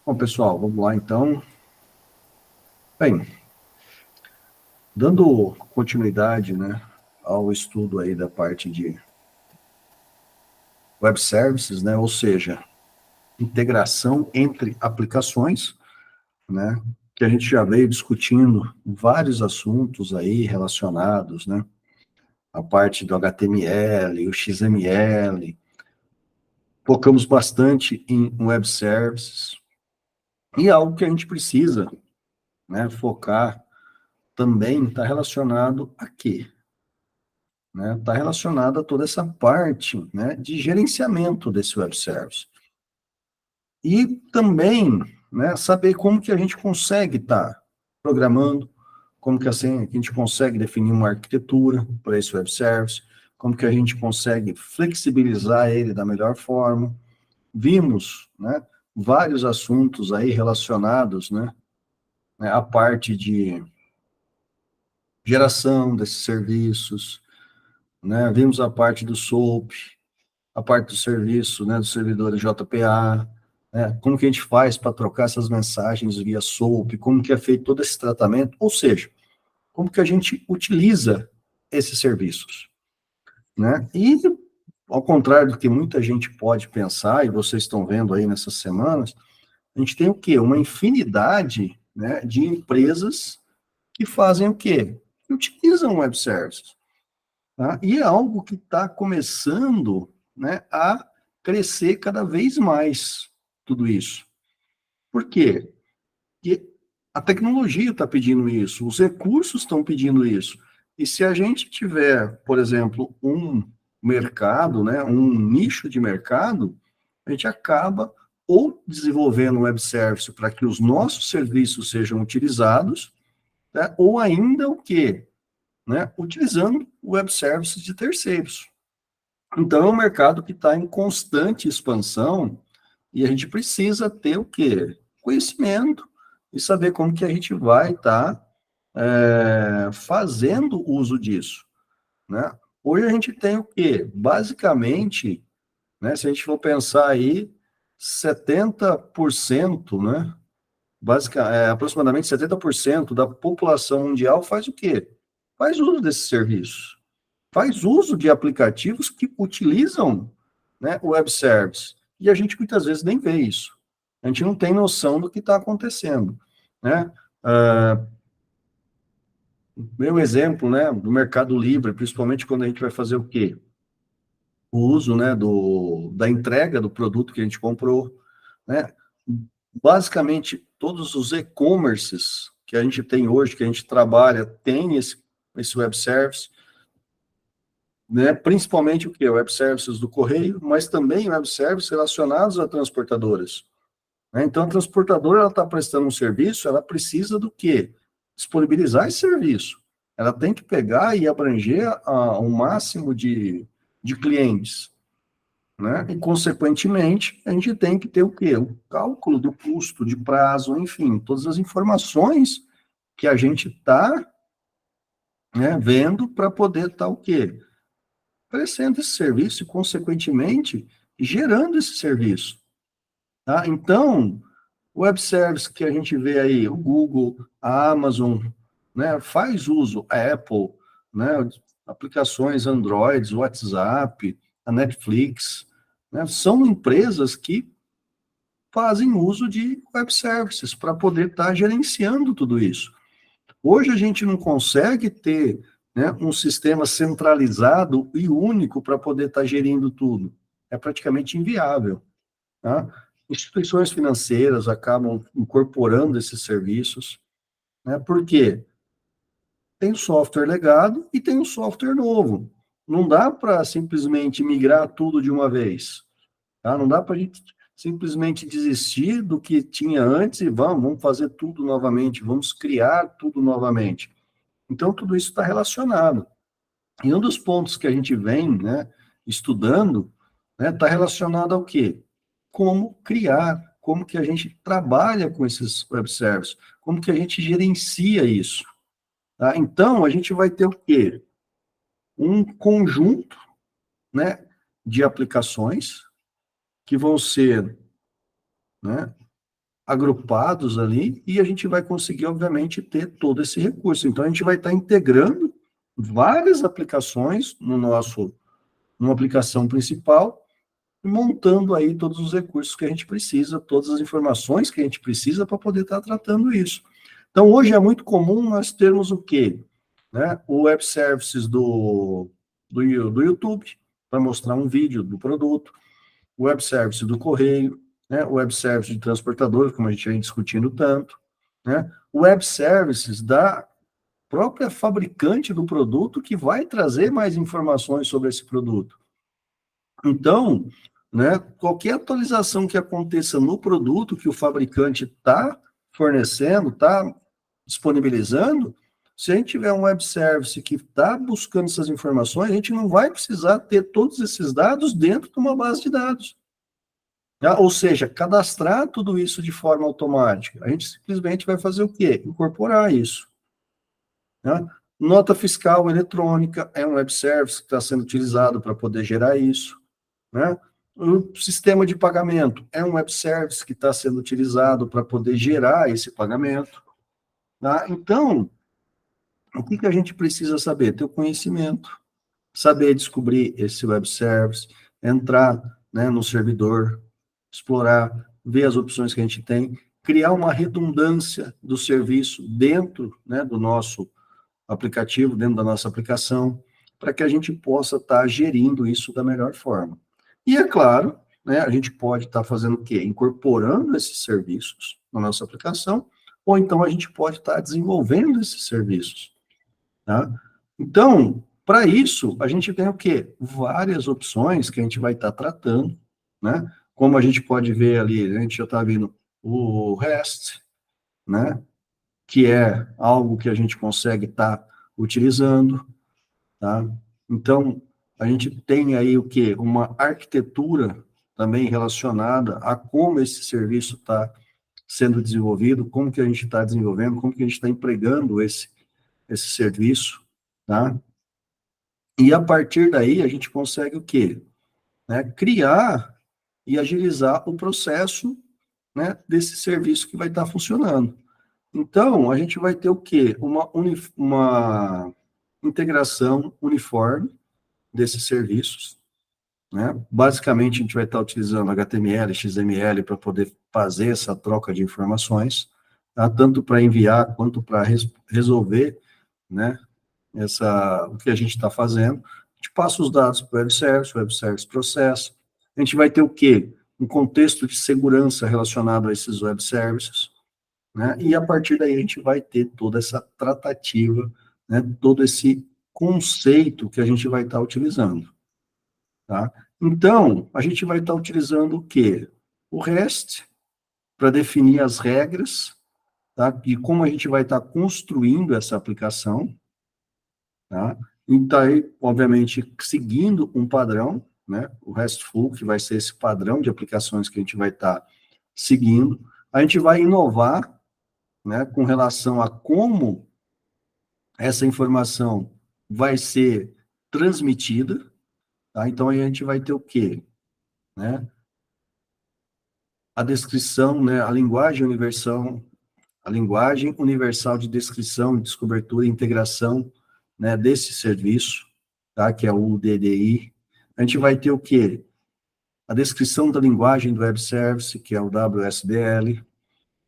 Bom, pessoal, vamos lá então. Bem, dando continuidade, né, ao estudo aí da parte de web services, né, ou seja, integração entre aplicações, né, que a gente já veio discutindo vários assuntos aí relacionados, né, a parte do HTML, o XML, focamos bastante em web services, e algo que a gente precisa, né, focar também está relacionado a quê? Né, está relacionado a toda essa parte, né, de gerenciamento desse web service. E também, né, saber como que a gente consegue estar programando, como que assim, a gente consegue definir uma arquitetura para esse web service, como que a gente consegue flexibilizar ele da melhor forma. Vimos, né, vários assuntos aí relacionados, né, à parte de geração desses serviços, né, vimos a parte do SOAP, a parte do serviço, né, dos servidores JPA, né, como que a gente faz para trocar essas mensagens via SOAP, como que é feito todo esse tratamento, ou seja, como que a gente utiliza esses serviços, né? E, ao contrário do que muita gente pode pensar, e vocês estão vendo aí nessas semanas, a gente tem o quê? Uma infinidade, né, de empresas que fazem o quê? Que utilizam web services. Tá? E é algo que está começando, né, a crescer cada vez mais, tudo isso. Por quê? Porque a tecnologia está pedindo isso, os recursos estão pedindo isso. E se a gente tiver, por exemplo, um mercado, né, um nicho de mercado, a gente acaba ou desenvolvendo um web service para que os nossos serviços sejam utilizados, né, ou ainda o quê? Né, utilizando web services de terceiros. Então, é um mercado que está em constante expansão e a gente precisa ter o quê? Conhecimento e saber como que a gente vai estar fazendo uso disso, né? Hoje a gente tem o quê? Basicamente, né, se a gente for pensar aí, 70%, né? Aproximadamente 70% da população mundial faz o quê? Faz uso desses serviços, faz uso de aplicativos que utilizam, né, o web service. E a gente muitas vezes nem vê isso. A gente não tem noção do que está acontecendo, né? Meu exemplo, né, do Mercado Livre, principalmente quando a gente vai fazer o quê? O uso, né, da entrega do produto que a gente comprou, né? Basicamente, todos os e-commerces que a gente tem hoje, que a gente trabalha, tem esse web service, né? Principalmente o que? Web services do correio, mas também web services relacionados a transportadoras. Né? Então, a transportadora ela está prestando um serviço, ela precisa do quê? Disponibilizar esse serviço. Ela tem que pegar e abranger um máximo de clientes. Né? E, consequentemente, a gente tem que ter o quê? O cálculo do custo, de prazo, enfim, todas as informações que a gente está, né, vendo para poder estar o quê? Oferecendo esse serviço e, consequentemente, gerando esse serviço. Tá? Então, o web service que a gente vê aí, o Google, a Amazon, né, faz uso, a Apple, né, aplicações Android, WhatsApp, a Netflix, né, são empresas que fazem uso de web services para poder estar gerenciando tudo isso. Hoje a gente não consegue ter, né, um sistema centralizado e único para poder estar gerindo tudo. É praticamente inviável. Tá? Instituições financeiras acabam incorporando esses serviços, né, porque tem o software legado e tem o software novo. Não dá para simplesmente migrar tudo de uma vez. Tá? Não dá para a gente simplesmente desistir do que tinha antes e vamos fazer tudo novamente, vamos criar tudo novamente. Então, tudo isso está relacionado. E um dos pontos que a gente vem, né, estudando, né, está relacionado ao quê? Como criar, como que a gente trabalha com esses web services, como que a gente gerencia isso. Tá? Então, a gente vai ter o quê? Um conjunto, né, de aplicações que vão ser, né, agrupados ali, e a gente vai conseguir, obviamente, ter todo esse recurso. Então, a gente vai estar integrando várias aplicações numa aplicação principal, montando aí todos os recursos que a gente precisa, todas as informações que a gente precisa para poder estar tratando isso. Então, hoje é muito comum nós termos o quê? Né? O web services do YouTube, para mostrar um vídeo do produto, o web service do correio, né? O web service de transportador, como a gente vem discutindo tanto, né? O web services da própria fabricante do produto, que vai trazer mais informações sobre esse produto. Então, né, qualquer atualização que aconteça no produto que o fabricante está fornecendo, está disponibilizando, se a gente tiver um web service que está buscando essas informações, a gente não vai precisar ter todos esses dados dentro de uma base de dados. Tá? Ou seja, cadastrar tudo isso de forma automática. A gente simplesmente vai fazer o quê? Incorporar isso. Né? Nota fiscal eletrônica é um web service que está sendo utilizado para poder gerar isso. Né? O sistema de pagamento é um web service que está sendo utilizado para poder gerar esse pagamento. Tá? Então, o que a gente precisa saber? Ter o conhecimento, saber descobrir esse web service, entrar, né, no servidor, explorar, ver as opções que a gente tem, criar uma redundância do serviço dentro, né, do nosso aplicativo, dentro da nossa aplicação, para que a gente possa estar gerindo isso da melhor forma. E é claro, né, a gente pode estar fazendo o quê? Incorporando esses serviços na nossa aplicação, ou então a gente pode estar desenvolvendo esses serviços. Tá? Então, para isso, a gente tem o quê? Várias opções que a gente vai estar tratando, né? Como a gente pode ver ali, a gente já está vendo o REST, né? Que é algo que a gente consegue estar utilizando, tá? Então, a gente tem aí o quê? Uma arquitetura também relacionada a como esse serviço está sendo desenvolvido, como que a gente está desenvolvendo, como que a gente está empregando esse serviço, tá? E a partir daí a gente consegue o quê? Né? Criar e agilizar o processo, né, desse serviço que vai estar funcionando. Então, a gente vai ter o quê? Uma integração uniforme desses serviços, né? Basicamente, a gente vai estar utilizando HTML, XML para poder fazer essa troca de informações, tá? Tanto para enviar quanto para resolver, né, o que a gente está fazendo. A gente passa os dados para o web service processa. A gente vai ter o quê? Um contexto de segurança relacionado a esses web services, né? E a partir daí a gente vai ter toda essa tratativa, né? Todo esse conceito que a gente vai estar utilizando, tá? Então, a gente vai estar utilizando o quê? O REST para definir as regras, tá? De como a gente vai estar construindo essa aplicação, tá? Então, aí, obviamente, seguindo um padrão, né? O RESTful, que vai ser esse padrão de aplicações que a gente vai estar seguindo. A gente vai inovar, né? Com relação a como essa informação vai ser transmitida, tá? Então, aí a gente vai ter o quê? Né? A descrição, né? A linguagem universal de descrição, descobertura e integração, né, desse serviço, tá, que é o UDDI. A gente vai ter o quê? A descrição da linguagem do web service, que é o WSDL.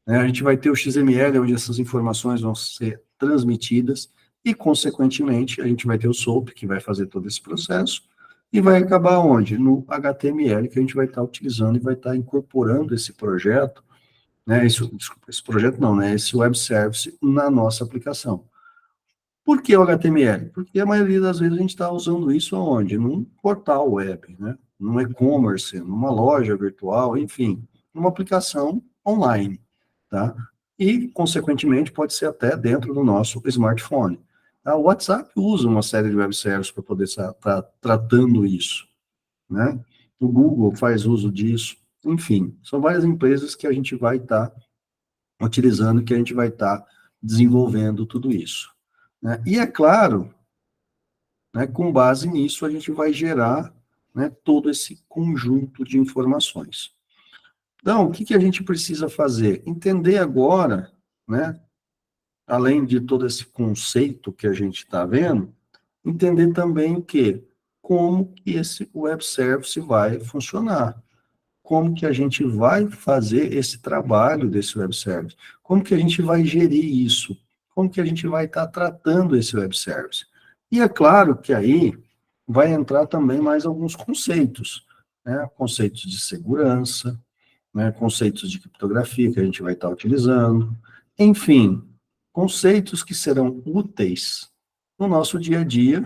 Né, a gente vai ter o XML, onde essas informações vão ser transmitidas, e, consequentemente, a gente vai ter o SOAP, que vai fazer todo esse processo, e vai acabar onde? No HTML, que a gente vai estar utilizando e vai estar incorporando esse projeto, né, esse projeto não, né, esse web service na nossa aplicação. Por que o HTML? Porque a maioria das vezes a gente está usando isso aonde? Num portal web, né, num e-commerce, numa loja virtual, enfim, numa aplicação online, tá? E, consequentemente, pode ser até dentro do nosso smartphone. Tá? O WhatsApp usa uma série de web services para poder estar tratando isso, né? O Google faz uso disso, enfim, são várias empresas que a gente vai estar utilizando, que a gente vai estar desenvolvendo tudo isso, né? E é claro, né, com base nisso, a gente vai gerar, né, todo esse conjunto de informações. Então, o que a gente precisa fazer? Entender agora, né, além de todo esse conceito que a gente está vendo, entender também o quê? Como que esse web service vai funcionar. Como que a gente vai fazer esse trabalho desse web service? Como que a gente vai gerir isso? Como que a gente vai estar tratando esse web service? E é claro que aí vai entrar também mais alguns conceitos, né? Conceitos de segurança, né? Conceitos de criptografia que a gente vai estar utilizando. Enfim, conceitos que serão úteis no nosso dia a dia,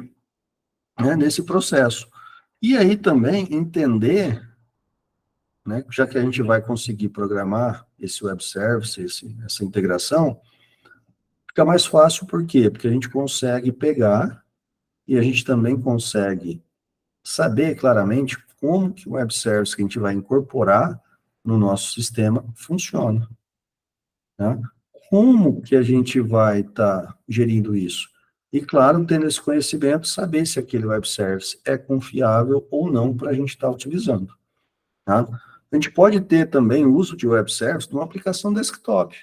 né? Nesse processo. E aí também entender, né, já que a gente vai conseguir programar esse web service, essa integração, fica mais fácil, por quê? Porque a gente consegue pegar e a gente também consegue saber claramente como que o web service que a gente vai incorporar no nosso sistema funciona, né? Como que a gente vai estar gerindo isso? E, claro, tendo esse conhecimento, saber se aquele web service é confiável ou não para a gente estar utilizando. Tá? A gente pode ter também o uso de web service numa aplicação desktop.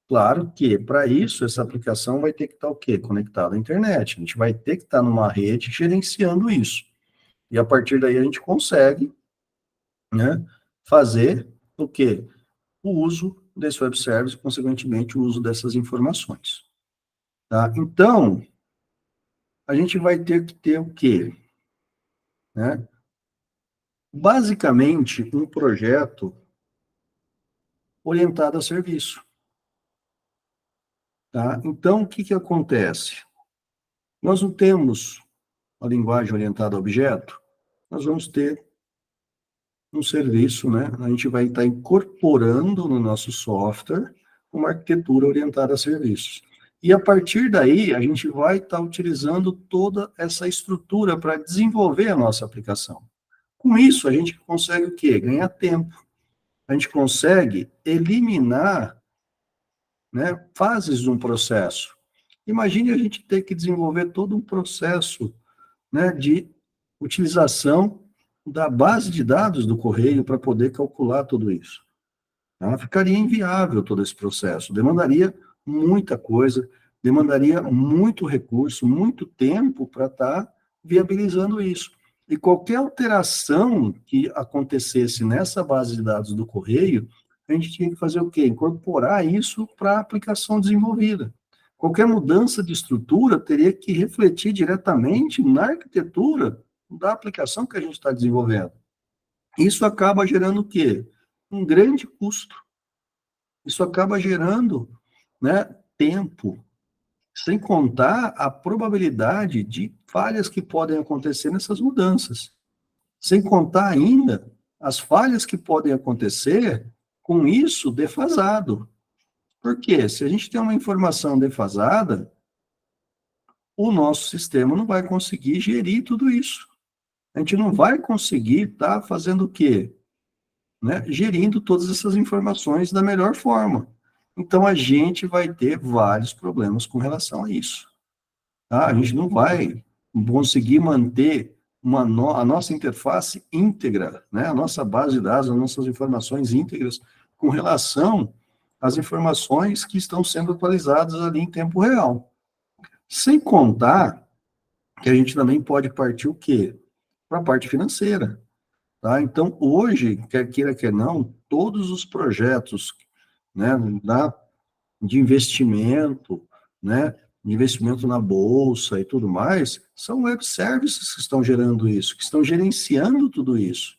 Claro que, para isso, essa aplicação vai ter que estar o quê? Conectada à internet. A gente vai ter que estar numa rede gerenciando isso. E a partir daí a gente consegue, né, fazer o quê? O uso desse web service, consequentemente, o uso dessas informações. Tá? Então, a gente vai ter que ter o quê? Né? Basicamente, um projeto orientado a serviço. Tá? Então, o que acontece? Nós não temos a linguagem orientada a objeto, nós vamos ter um serviço, né? A gente vai estar incorporando no nosso software uma arquitetura orientada a serviços. E a partir daí, a gente vai estar utilizando toda essa estrutura para desenvolver a nossa aplicação. Com isso, a gente consegue o quê? Ganhar tempo. A gente consegue eliminar, né, fases de um processo. Imagine a gente ter que desenvolver todo um processo, né, de utilização da base de dados do correio para poder calcular tudo isso. Tá? Ficaria inviável todo esse processo, demandaria muita coisa, demandaria muito recurso, muito tempo para estar viabilizando isso. E qualquer alteração que acontecesse nessa base de dados do correio, a gente tinha que fazer o quê? Incorporar isso para a aplicação desenvolvida. Qualquer mudança de estrutura teria que refletir diretamente na arquitetura da aplicação que a gente está desenvolvendo. Isso acaba gerando o quê? Um grande custo. Isso acaba gerando, né, tempo, sem contar a probabilidade de falhas que podem acontecer nessas mudanças. Sem contar ainda as falhas que podem acontecer com isso defasado. Por quê? Se a gente tem uma informação defasada, o nosso sistema não vai conseguir gerir tudo isso. A gente não vai conseguir estar fazendo o quê? Né? Gerindo todas essas informações da melhor forma. Então, a gente vai ter vários problemas com relação a isso. Tá? A gente não vai conseguir manter a nossa interface íntegra, né? A nossa base de dados, as nossas informações íntegras com relação às informações que estão sendo atualizadas ali em tempo real. Sem contar que a gente também pode partir o quê? Para a parte financeira. Tá? Então, hoje, quer queira, quer não, todos os projetos, né, de investimento, né, de investimento na bolsa e tudo mais, são web services que estão gerando isso, que estão gerenciando tudo isso.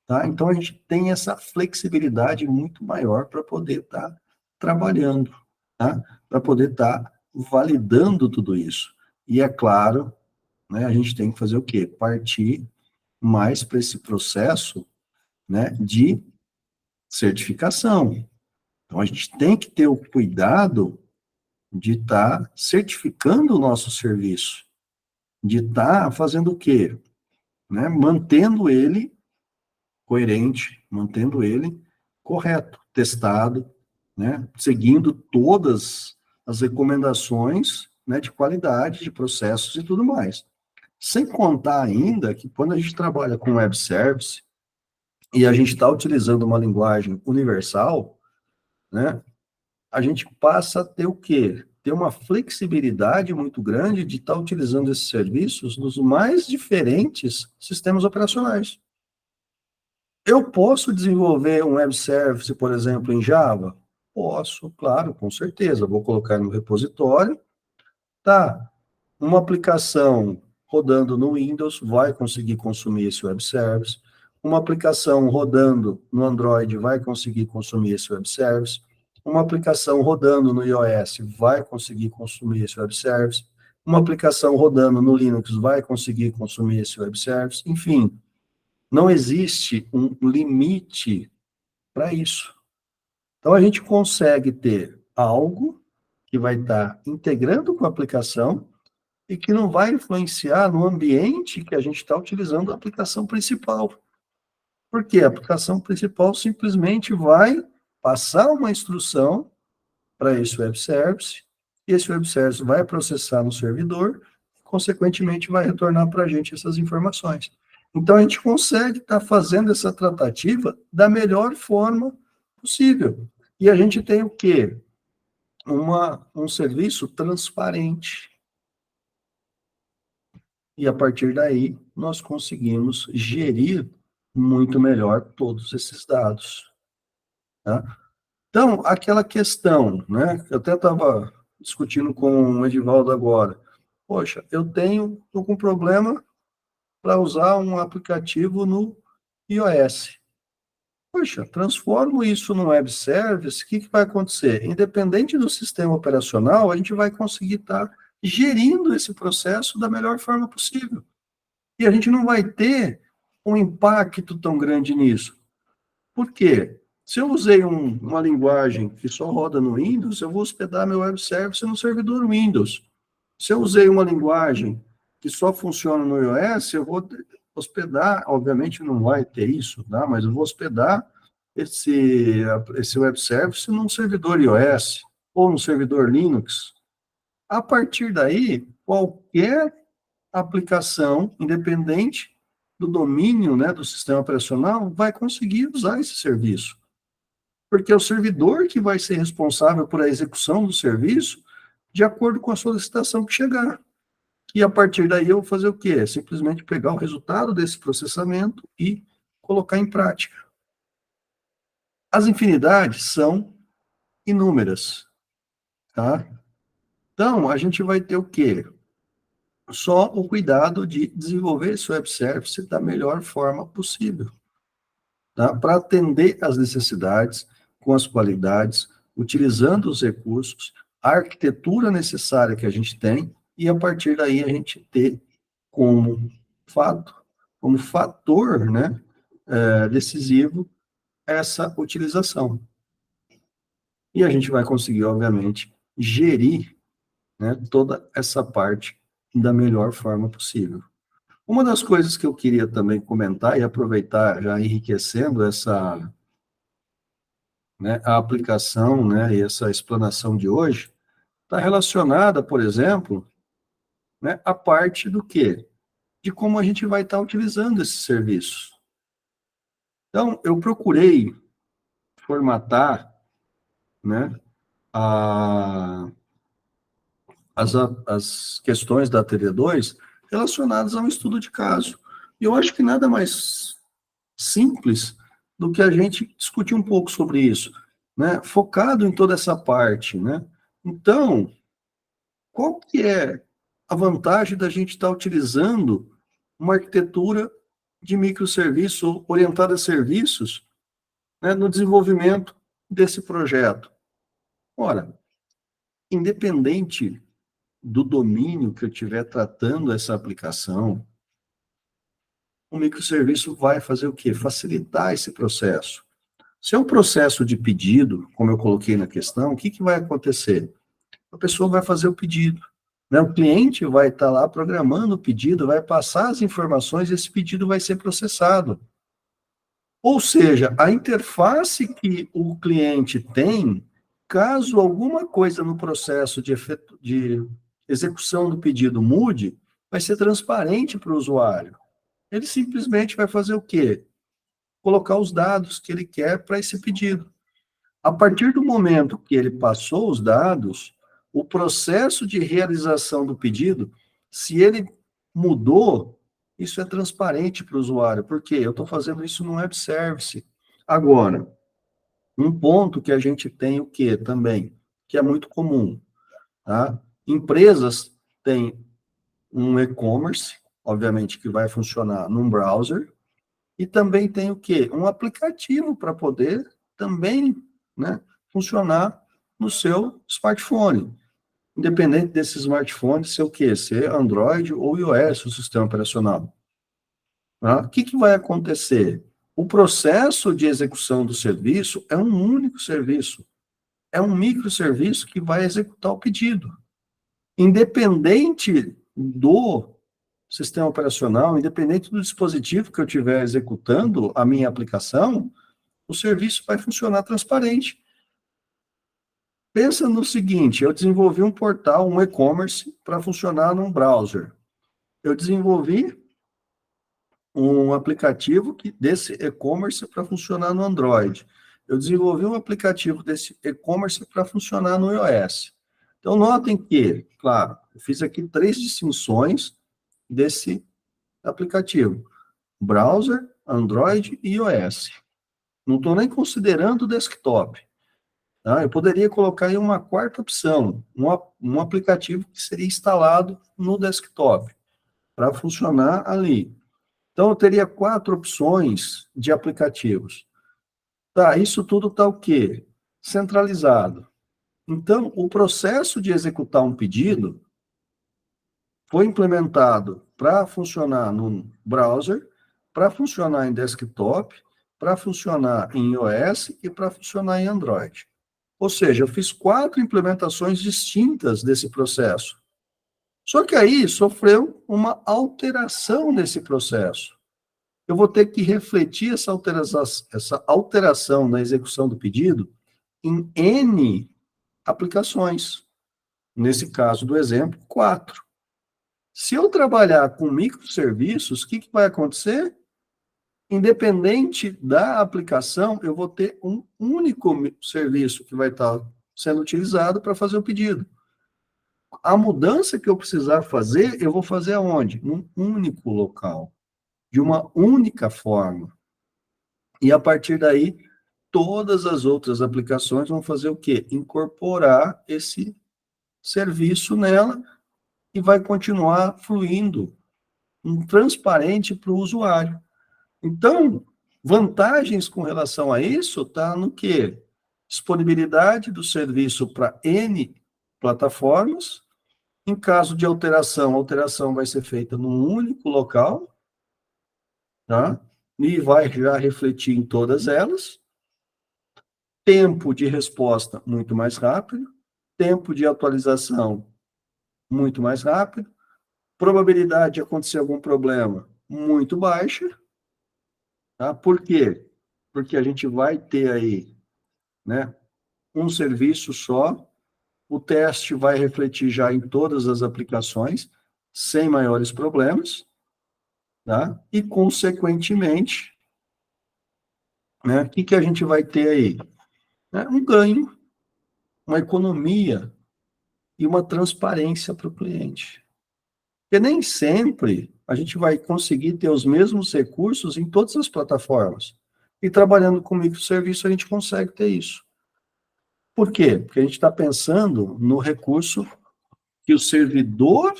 Tá? Então, a gente tem essa flexibilidade muito maior para poder estar trabalhando, tá? Para poder estar validando tudo isso. E é claro, né, a gente tem que fazer o quê? Partir mais para esse processo, né, de certificação. Então, a gente tem que ter o cuidado de estar certificando o nosso serviço, de estar fazendo o quê? Né, mantendo ele coerente, mantendo ele correto, testado, né, seguindo todas as recomendações, né, de qualidade, de processos e tudo mais. Sem contar ainda que quando a gente trabalha com web service, e a gente está utilizando uma linguagem universal, né, a gente passa a ter o quê? Ter uma flexibilidade muito grande de estar utilizando esses serviços nos mais diferentes sistemas operacionais. Eu posso desenvolver um web service, por exemplo, em Java? Posso, claro, com certeza. Vou colocar no repositório. Tá, uma aplicação rodando no Windows vai conseguir consumir esse web service. Uma aplicação rodando no Android vai conseguir consumir esse web service. Uma aplicação rodando no iOS vai conseguir consumir esse web service. Uma aplicação rodando no Linux vai conseguir consumir esse web service. Enfim, não existe um limite para isso. Então, a gente consegue ter algo que vai estar integrando com a aplicação e que não vai influenciar no ambiente que a gente está utilizando a aplicação principal. Porque a aplicação principal simplesmente vai passar uma instrução para esse web service, e esse web service vai processar no servidor, e, consequentemente, vai retornar para a gente essas informações. Então, a gente consegue estar fazendo essa tratativa da melhor forma possível. E a gente tem o quê? Um serviço transparente. E a partir daí, nós conseguimos gerir muito melhor todos esses dados. Tá? Então, aquela questão, né? Eu até estava discutindo com o Edivaldo agora. Poxa, estou com problema para usar um aplicativo no iOS. Poxa, transformo isso num web service, o que vai acontecer? Independente do sistema operacional, a gente vai conseguir estar gerindo esse processo da melhor forma possível. E a gente não vai ter um impacto tão grande nisso. Por quê? Se eu usei uma linguagem que só roda no Windows, eu vou hospedar meu web service no servidor Windows. Se eu usei uma linguagem que só funciona no iOS, eu vou hospedar, obviamente não vai ter isso, tá? Mas eu vou hospedar esse web service num servidor iOS ou no servidor Linux. A partir daí, qualquer aplicação, independente do domínio, né, do sistema operacional, vai conseguir usar esse serviço. Porque é o servidor que vai ser responsável por a execução do serviço de acordo com a solicitação que chegar. E a partir daí eu vou fazer o quê? Simplesmente pegar o resultado desse processamento e colocar em prática. As infinidades são inúmeras, tá? Então, a gente vai ter o quê? Só o cuidado de desenvolver esse web service da melhor forma possível, tá? Para atender às necessidades, com as qualidades, utilizando os recursos, a arquitetura necessária que a gente tem, e a partir daí a gente ter como fato, como fator, né, decisivo, essa utilização. E a gente vai conseguir, obviamente, gerir, né, toda essa parte da melhor forma possível. Uma das coisas que eu queria também comentar e aproveitar, já enriquecendo né, a aplicação, né, e essa explanação de hoje, está relacionada, por exemplo, né, a parte do quê? De como a gente vai estar utilizando esses serviços. Então, eu procurei formatar, né, a, as questões da TD2 relacionadas a um estudo de caso. E eu acho que nada mais simples do que a gente discutir um pouco sobre isso, né? Focado em toda essa parte, né? Então, qual que é a vantagem da gente estar utilizando uma arquitetura de microserviço orientada a serviços, né, no desenvolvimento desse projeto? Ora, independente do domínio que eu estiver tratando essa aplicação, o microserviço vai fazer o quê? Facilitar esse processo. Se é um processo de pedido, como eu coloquei na questão, o que vai acontecer? A pessoa vai fazer o pedido, né? O cliente vai estar lá programando o pedido, vai passar as informações e esse pedido vai ser processado. Ou seja, a interface que o cliente tem, caso alguma coisa no processo de execução do pedido mude, vai ser transparente para o usuário. Ele simplesmente vai fazer o quê? colocar os dados que ele quer para esse pedido. A partir do momento que ele passou os dados, o processo de realização do pedido, se ele mudou, isso é transparente para o usuário, porque eu estou fazendo isso no web service. Agora, um ponto que a gente tem o quê também, que é muito comum, tá? Empresas têm um e-commerce, obviamente que vai funcionar num browser, e também tem o quê? Um aplicativo para poder também, né, funcionar no seu smartphone. Independente desse smartphone ser o quê? Ser Android ou iOS, o sistema operacional. Tá? O que, que vai acontecer? O processo de execução do serviço é um único serviço. É um microserviço que vai executar o pedido. Independente do sistema operacional, independente do dispositivo que eu estiver executando a minha aplicação, o serviço vai funcionar transparente. Pensa no seguinte, eu desenvolvi um portal, um e-commerce, para funcionar num browser. Eu desenvolvi um aplicativo desse e-commerce para funcionar no Android. Eu desenvolvi um aplicativo desse e-commerce para funcionar no iOS. Então, notem que, claro, eu fiz aqui 3 distinções desse aplicativo: browser, Android e iOS. Não estou nem considerando o desktop. Tá? Eu poderia colocar aí uma quarta opção, um aplicativo que seria instalado no desktop, para funcionar ali. Então, eu teria 4 opções de aplicativos. Tá, isso tudo está o quê? Centralizado. Então, o processo de executar um pedido foi implementado para funcionar no browser, para funcionar em desktop, para funcionar em iOS e para funcionar em Android. Ou seja, eu fiz 4 implementações distintas desse processo. Só que aí sofreu uma alteração nesse processo. Eu vou ter que refletir essa alteração na execução do pedido em N aplicações. Nesse caso do exemplo, 4. Se eu trabalhar com microserviços, o que, que vai acontecer? Independente da aplicação, eu vou ter um único serviço que vai estar sendo utilizado para fazer o pedido. A mudança que eu precisar fazer, eu vou fazer aonde? Num único local, de uma única forma. E a partir daí, todas as outras aplicações vão fazer o quê? Incorporar esse serviço nela e vai continuar fluindo transparente para o usuário. Então, vantagens com relação a isso está no quê? Disponibilidade do serviço para N plataformas. Em caso de alteração, a alteração vai ser feita num único local, tá? E vai já refletir em todas elas. Tempo de resposta muito mais rápido, tempo de atualização muito mais rápido, probabilidade de acontecer algum problema muito baixa, tá? Por quê? Porque a gente vai ter aí, né, um serviço só, o teste vai refletir já em todas as aplicações, sem maiores problemas, tá? E, consequentemente, né, o que, que a gente vai ter aí? Um ganho, uma economia e uma transparência para o cliente. Porque nem sempre a gente vai conseguir ter os mesmos recursos em todas as plataformas. E trabalhando com microserviço, a gente consegue ter isso. Por quê? Porque a gente está pensando no recurso que o servidor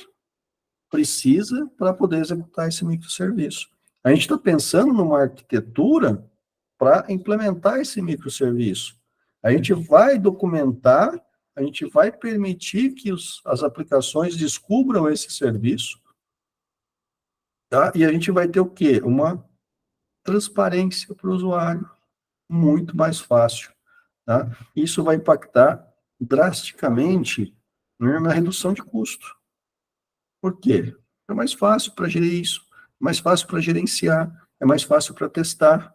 precisa para poder executar esse microserviço. A gente está pensando numa arquitetura para implementar esse microserviço. A gente vai documentar, a gente vai permitir que as aplicações descubram esse serviço, tá? E a gente vai ter o quê? Uma transparência para o usuário muito mais fácil, tá? Isso vai impactar drasticamente, né, na redução de custo. Por quê? É mais fácil para gerir isso, é mais fácil para gerenciar, é mais fácil para testar,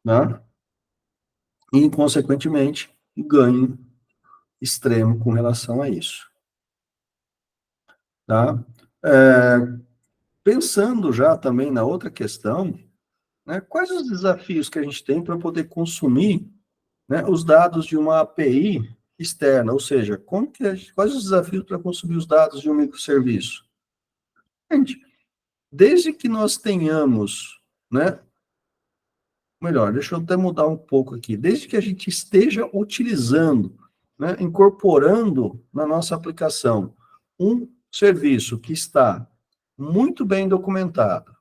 né? E, consequentemente, ganho extremo com relação a isso, tá? Pensando já também na outra questão, né? Quais os desafios que a gente tem para poder consumir, né, os dados de uma API externa, ou seja, quais os desafios para consumir os dados de um microserviço? Gente, desde que nós tenhamos, né, melhor, deixa eu até mudar um pouco aqui, desde que a gente esteja utilizando, né, incorporando na nossa aplicação um serviço que está muito bem documentado,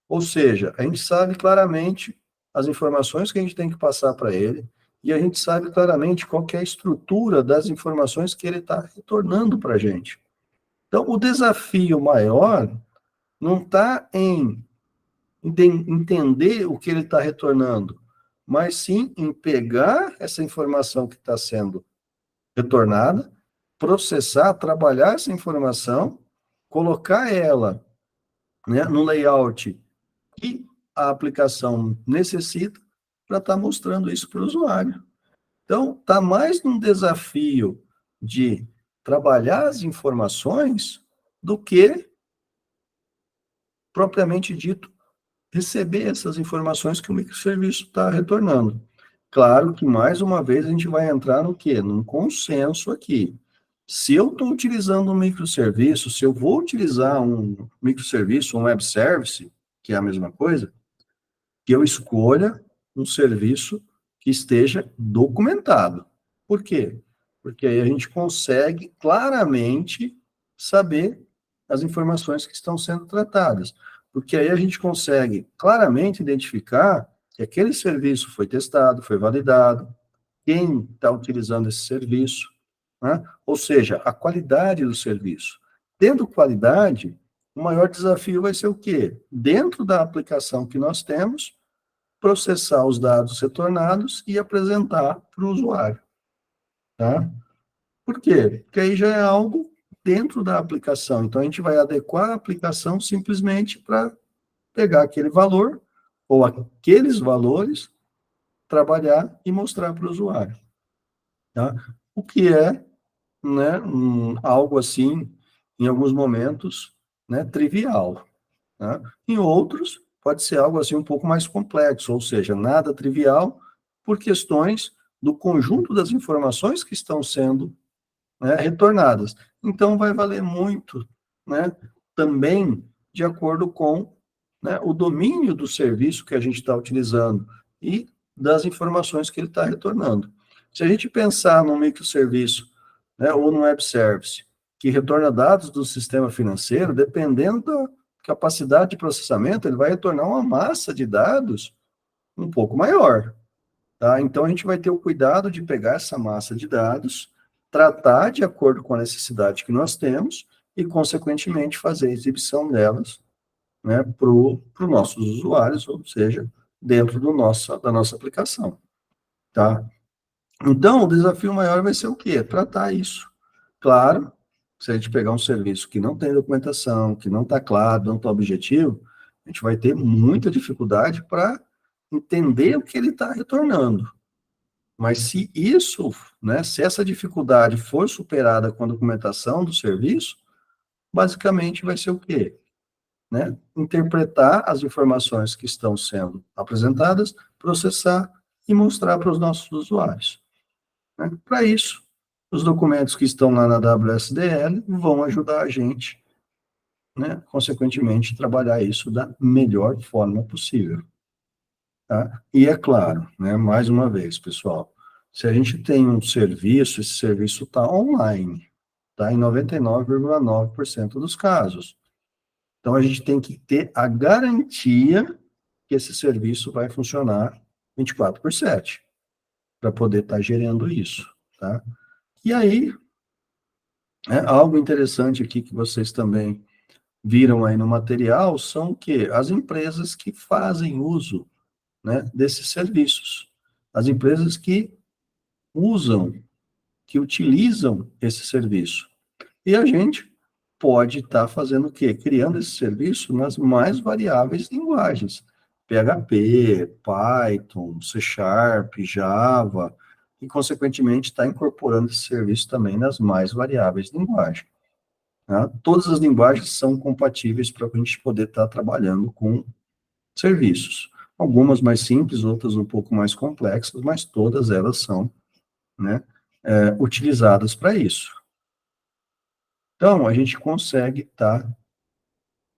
ou seja, a gente sabe claramente as informações que a gente tem que passar para ele, e a gente sabe claramente qual que é a estrutura das informações que ele está retornando para a gente. Então, o desafio maior não está em entender o que ele está retornando, mas sim em pegar essa informação que está sendo retornada, processar, trabalhar essa informação, colocar ela, né, no layout que a aplicação necessita para estar mostrando isso para o usuário. Então, está mais num desafio de trabalhar as informações do que, propriamente dito, receber essas informações que o microserviço está retornando. Claro que, mais uma vez, a gente vai entrar no quê? Num consenso aqui. Se eu estou utilizando um microserviço, se eu vou utilizar um microserviço, um web service, que é a mesma coisa, que eu escolha um serviço que esteja documentado. Por quê? Porque aí a gente consegue claramente saber as informações que estão sendo tratadas. Porque aí a gente consegue claramente identificar que aquele serviço foi testado, foi validado, quem está utilizando esse serviço, né? Ou seja, a qualidade do serviço. Tendo qualidade, o maior desafio vai ser o quê? Dentro da aplicação que nós temos, processar os dados retornados e apresentar para o usuário, tá? Por quê? Porque aí já é algo dentro da aplicação. Então, a gente vai adequar a aplicação simplesmente para pegar aquele valor ou aqueles valores, trabalhar e mostrar para o usuário, tá? O que é, né, algo assim, em alguns momentos, né, trivial, tá? Em outros, pode ser algo assim um pouco mais complexo, ou seja, nada trivial, por questões do conjunto das informações que estão sendo, né, retornadas. Então, vai valer muito, né, também de acordo com, né, o domínio do serviço que a gente está utilizando e das informações que ele está retornando. Se a gente pensar num microserviço, né, ou num web service, que retorna dados do sistema financeiro, dependendo da capacidade de processamento, ele vai retornar uma massa de dados um pouco maior. Tá? Então, a gente vai ter o cuidado de pegar essa massa de dados, tratar de acordo com a necessidade que nós temos e, consequentemente, fazer a exibição delas, né, para os nossos usuários, ou seja, dentro da nossa aplicação. Tá? Então, o desafio maior vai ser o quê? Tratar isso. Claro, se a gente pegar um serviço que não tem documentação, que não está claro, não está objetivo, a gente vai ter muita dificuldade para entender o que ele está retornando. Mas se isso, né, se essa dificuldade for superada com a documentação do serviço, basicamente vai ser o quê? Né? Interpretar as informações que estão sendo apresentadas, processar e mostrar para os nossos usuários. Né? Para isso, os documentos que estão lá na WSDL vão ajudar a gente, né, consequentemente, trabalhar isso da melhor forma possível. Tá? E é claro, né, mais uma vez, pessoal, se a gente tem um serviço, esse serviço está online, tá? Em 99,9% dos casos. Então, a gente tem que ter a garantia que esse serviço vai funcionar 24/7, para poder estar gerando isso, tá? E aí, algo interessante aqui que vocês também viram aí no material são que as empresas que fazem uso, né, desses serviços, as empresas que usam, que utilizam esse serviço. E a gente pode estar fazendo o quê? Criando esse serviço nas mais variáveis linguagens. PHP, Python, C Sharp, Java, e, consequentemente, está incorporando esse serviço também nas mais variáveis linguagens. Tá? Todas as linguagens são compatíveis para a gente poder estar trabalhando com serviços. Algumas mais simples, outras um pouco mais complexas, mas todas elas são, né, utilizadas para isso. Então, a gente consegue estar,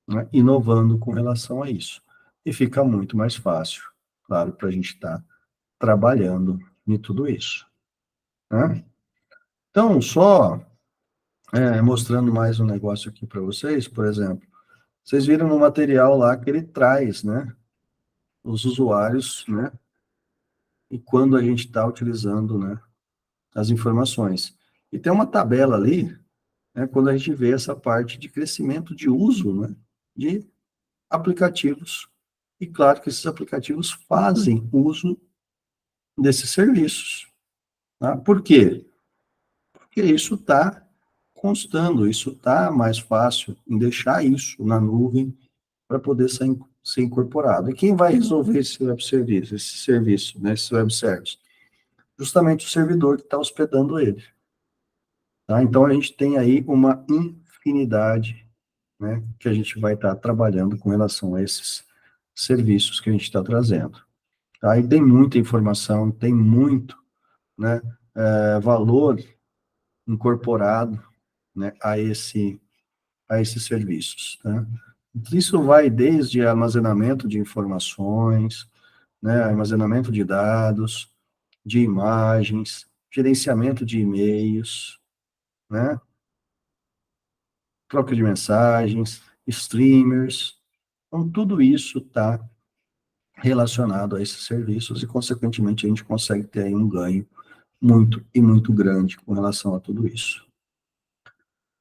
né, inovando com relação a isso. E fica muito mais fácil, claro, para a gente estar trabalhando em tudo isso. Né? Então, só mostrando mais um negócio aqui para vocês, por exemplo, vocês viram no material lá que ele traz, né, os usuários, né, e quando a gente está utilizando, né, as informações. E tem uma tabela ali, né, quando a gente vê essa parte de crescimento de uso, né, de aplicativos. E claro que esses aplicativos fazem uso desses serviços. Tá? Por quê? Porque isso está constando, isso está mais fácil em deixar isso na nuvem para poder ser incorporado. E quem vai resolver esse serviço, né, esse web service? Justamente o servidor que está hospedando ele. Tá? Então, a gente tem aí uma infinidade, né, que a gente vai estar trabalhando com relação a esses serviços que a gente está trazendo. Tá? E tem muita informação, tem muito, né, valor incorporado, né, a esses serviços. Tá? Isso vai desde armazenamento de informações, né, armazenamento de dados, de imagens, gerenciamento de e-mails, né, troca de mensagens, streamers. Então, tudo isso está relacionado a esses serviços e, consequentemente, a gente consegue ter aí um ganho muito e muito grande com relação a tudo isso.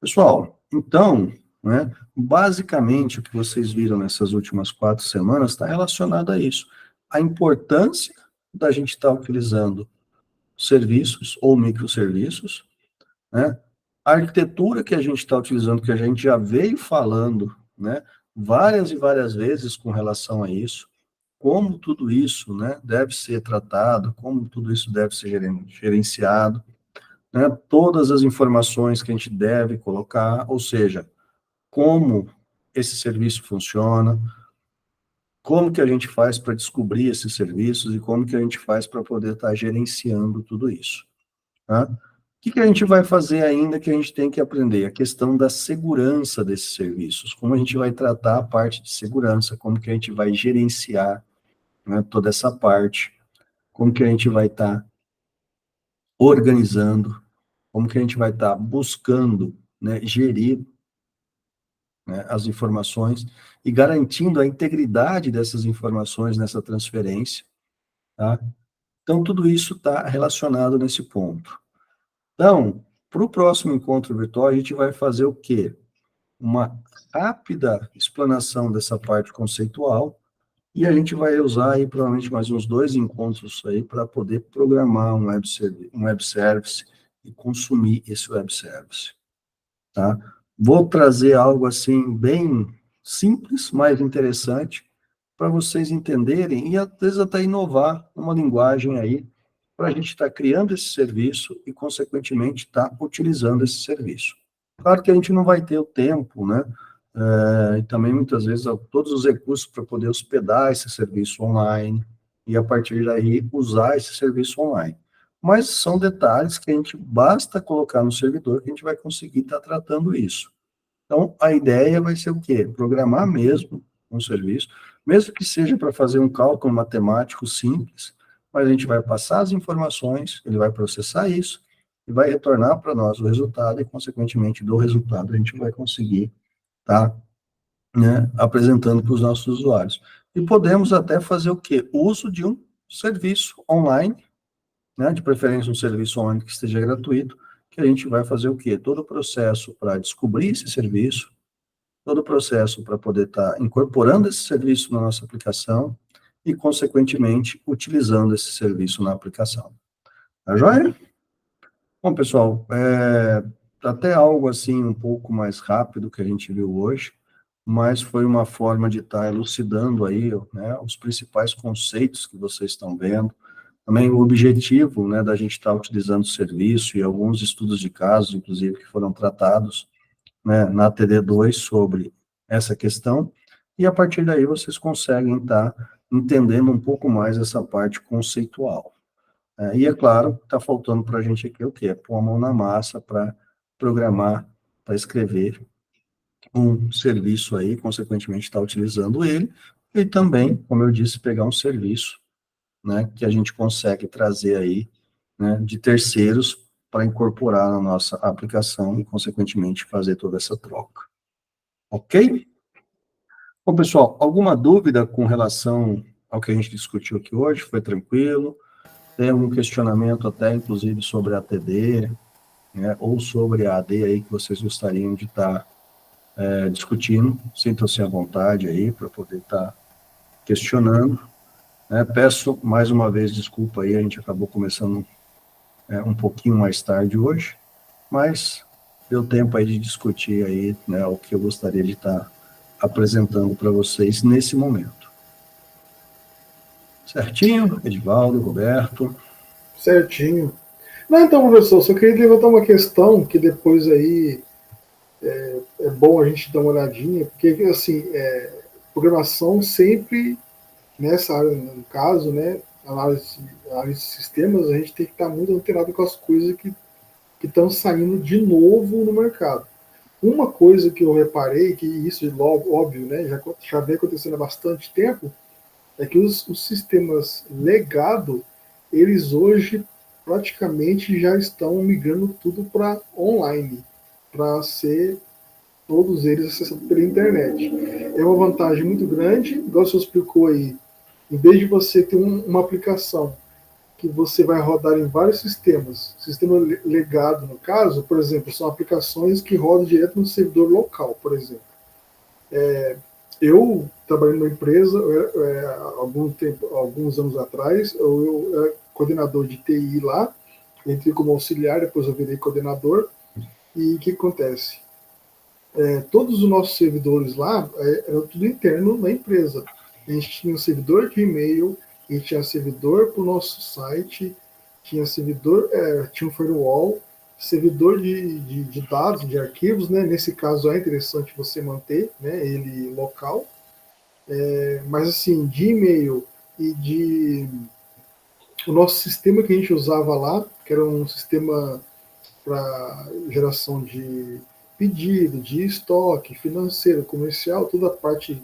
Pessoal, então, né, basicamente o que vocês viram nessas últimas 4 semanas está relacionado a isso. A importância da gente estar utilizando serviços ou microserviços, né? A arquitetura que a gente está utilizando, que a gente já veio falando, né, várias e várias vezes com relação a isso, como tudo isso, né, deve ser tratado, como tudo isso deve ser gerenciado, né, todas as informações que a gente deve colocar, ou seja, como esse serviço funciona, como que a gente faz para descobrir esses serviços e como que a gente faz para poder estar gerenciando tudo isso. Tá? O que a gente vai fazer ainda que a gente tem que aprender? A questão da segurança desses serviços, como a gente vai tratar a parte de segurança, como que a gente vai gerenciar, né, toda essa parte, como que a gente vai estar organizando, como que a gente vai estar buscando, né, gerir, né, as informações e garantindo a integridade dessas informações nessa transferência, tá? Então, tudo isso está relacionado nesse ponto. Então, para o próximo encontro virtual, a gente vai fazer o quê? Uma rápida explanação dessa parte conceitual, e a gente vai usar aí provavelmente mais uns 2 encontros aí para poder programar um web service e consumir esse web service, tá? Vou trazer algo assim bem simples, mas interessante para vocês entenderem e às vezes até inovar uma linguagem aí para a gente estar criando esse serviço e consequentemente estar utilizando esse serviço. Claro que a gente não vai ter o tempo, né? E também muitas vezes todos os recursos para poder hospedar esse serviço online e a partir daí usar esse serviço online. Mas são detalhes que a gente basta colocar no servidor que a gente vai conseguir estar tratando isso. Então, a ideia vai ser o quê? Programar mesmo um serviço, mesmo que seja para fazer um cálculo matemático simples, mas a gente vai passar as informações, ele vai processar isso e vai retornar para nós o resultado e, consequentemente, do resultado a gente vai conseguir estar, né, apresentando para os nossos usuários. E podemos até fazer o quê? O uso de um serviço online, né, de preferência um serviço online que esteja gratuito, que a gente vai fazer o quê? Todo o processo para descobrir esse serviço, todo o processo para poder estar incorporando esse serviço na nossa aplicação e, consequentemente, utilizando esse serviço na aplicação. Tá joia? Bom, pessoal, até algo assim um pouco mais rápido que a gente viu hoje, mas foi uma forma de estar elucidando aí, né, os principais conceitos que vocês estão vendo, também o objetivo, né, da gente estar utilizando o serviço e alguns estudos de casos, inclusive, que foram tratados, né, na TD2 sobre essa questão, e a partir daí vocês conseguem estar entendendo um pouco mais essa parte conceitual. E é claro, está faltando para a gente aqui o quê? Pôr a mão na massa para programar, para escrever um serviço aí, consequentemente estar utilizando ele, e também, como eu disse, pegar um serviço, né, que a gente consegue trazer aí, né, de terceiros para incorporar na nossa aplicação e, consequentemente, fazer toda essa troca. Ok? Bom, pessoal, alguma dúvida com relação ao que a gente discutiu aqui hoje? Foi tranquilo? Tem algum questionamento até, inclusive, sobre a ATD, né, ou sobre a AD aí que vocês gostariam de estar discutindo? Sintam-se à vontade aí para poder estar questionando. Né? Peço mais uma vez desculpa aí, a gente acabou começando um pouquinho mais tarde hoje, mas deu tempo aí de discutir aí, né, o que eu gostaria de estar apresentando para vocês nesse momento. Certinho, Edivaldo, Roberto? Certinho. Não, então, professor, só queria levantar uma questão que depois aí é bom a gente dar uma olhadinha, porque, assim, programação sempre, nessa área, no caso, né, análise de sistemas, a gente tem que estar muito antenado com as coisas que estão saindo de novo no mercado. Uma coisa que eu reparei, que isso é logo, óbvio, né, já vem acontecendo há bastante tempo, é que os sistemas legado, eles hoje praticamente já estão migrando tudo para online, para ser todos eles acessados pela internet. É uma vantagem muito grande, igual o senhor explicou aí, em vez de você ter uma aplicação que você vai rodar em vários sistemas, sistema legado no caso, por exemplo, são aplicações que rodam direto no servidor local, por exemplo. Eu trabalhei numa empresa alguns anos atrás, eu era coordenador de TI lá, entrei como auxiliar, depois eu virei coordenador, e o que acontece? Todos os nossos servidores lá eram tudo interno na empresa. A gente tinha um servidor de e-mail, a gente tinha servidor para o nosso site, tinha servidor, tinha um firewall, servidor de dados, de arquivos, né? Nesse caso é interessante você manter, né, ele local. Mas assim, de e-mail e de o nosso sistema que a gente usava lá, que era um sistema para geração de pedido, de estoque, financeiro, comercial, toda a parte,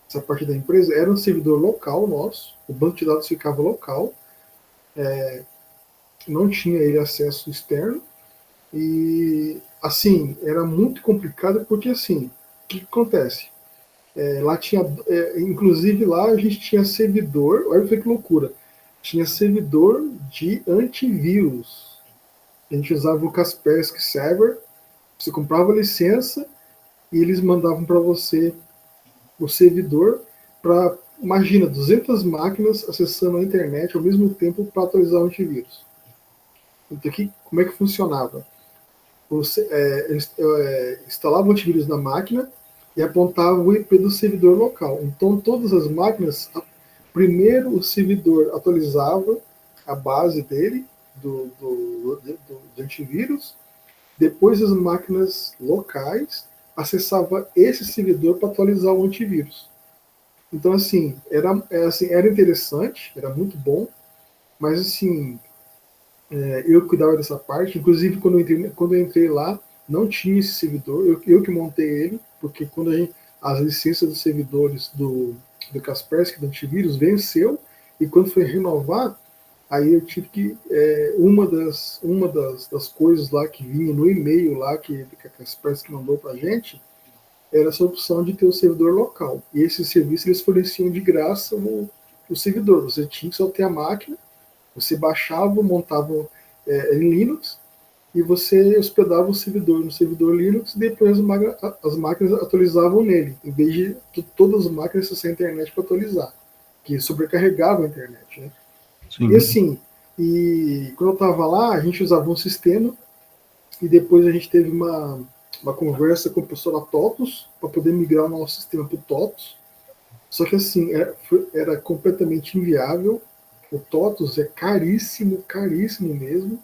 essa parte da empresa, era um servidor local nosso, o banco de dados ficava local, não tinha ele acesso externo, e assim, era muito complicado porque assim, o que acontece? Lá tinha, inclusive lá a gente tinha servidor, olha que loucura, tinha servidor de antivírus. A gente usava o Kaspersky Server, você comprava a licença e eles mandavam para você o servidor para, imagina, 200 máquinas acessando a internet ao mesmo tempo para atualizar o antivírus. Então, como é que funcionava? Você instalava o antivírus na máquina e apontava o IP do servidor local. Então, todas as máquinas, primeiro o servidor atualizava a base dele, do antivírus, depois as máquinas locais acessavam esse servidor para atualizar o antivírus. Então, assim, era interessante, era muito bom, mas, assim, eu cuidava dessa parte. Inclusive, quando eu entrei lá, não tinha esse servidor, eu que montei ele, porque quando as licenças dos servidores do Kaspersky, do antivírus, venceu, e quando foi renovar, aí eu tive que, uma das coisas lá que vinha no e-mail lá, que a Kaspersky mandou para a gente, era essa opção de ter o servidor local. E esse serviço eles forneciam de graça o servidor. Você tinha que só ter a máquina, você baixava, montava em Linux, e você hospedava o servidor no servidor Linux, e depois as máquinas atualizavam nele, em vez de todas as máquinas sem internet para atualizar, que sobrecarregava a internet. Né? E Sim. assim, quando eu estava lá, a gente usava um sistema, e depois a gente teve uma conversa com o professor TOTUS para poder migrar o nosso sistema para o TOTUS. Só que assim, era completamente inviável. O TOTUS é caríssimo, caríssimo mesmo.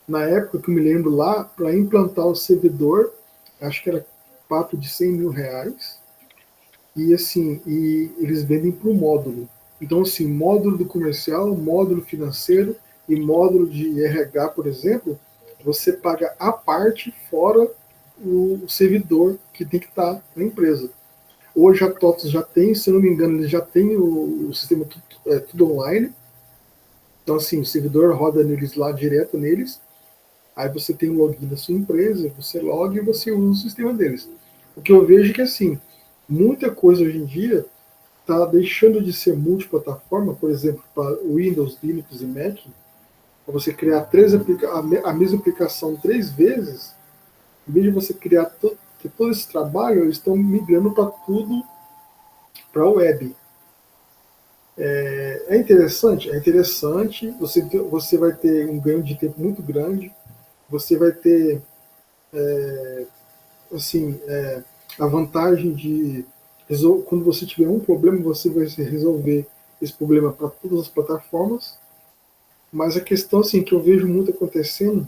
Na época que eu me lembro lá, para implantar o servidor, acho que era papo de R$ 100 mil. e assim, e eles vendem por módulo. Então, assim, módulo do comercial, módulo financeiro e módulo de RH, por exemplo, você paga a parte fora o servidor que tem que estar na empresa. Hoje a TOTOS já tem, se eu não me engano, ele já tem o sistema tudo online. Então, assim, o servidor roda neles lá, direto neles. Aí você tem o login da sua empresa, você loga e você usa o sistema deles. O que eu vejo é que, assim, muita coisa hoje em dia está deixando de ser multiplataforma, por exemplo, para Windows, Linux e Mac, para você criar a mesma aplicação 3 vezes, em vez de você criar todo esse trabalho, eles estão migrando para tudo para a web. É interessante? É interessante, você vai ter um ganho de tempo muito grande, você vai ter assim, a vantagem de quando você tiver um problema, você vai resolver esse problema para todas as plataformas. Mas a questão assim, que eu vejo muito acontecendo,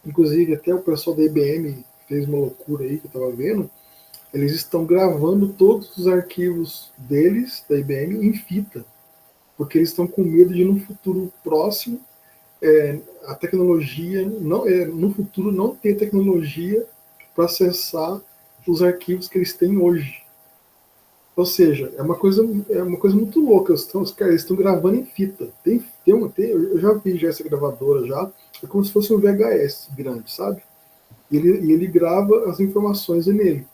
inclusive até o pessoal da IBM fez uma loucura aí que eu estava vendo, eles estão gravando todos os arquivos deles, da IBM, em fita, porque eles estão com medo de no futuro próximo a tecnologia, no futuro não ter tecnologia para acessar os arquivos que eles têm hoje. Ou seja, é uma coisa muito louca. Os caras estão gravando em fita. Eu já vi já essa gravadora já. É como se fosse um VHS grande, sabe? E ele grava as informações nele.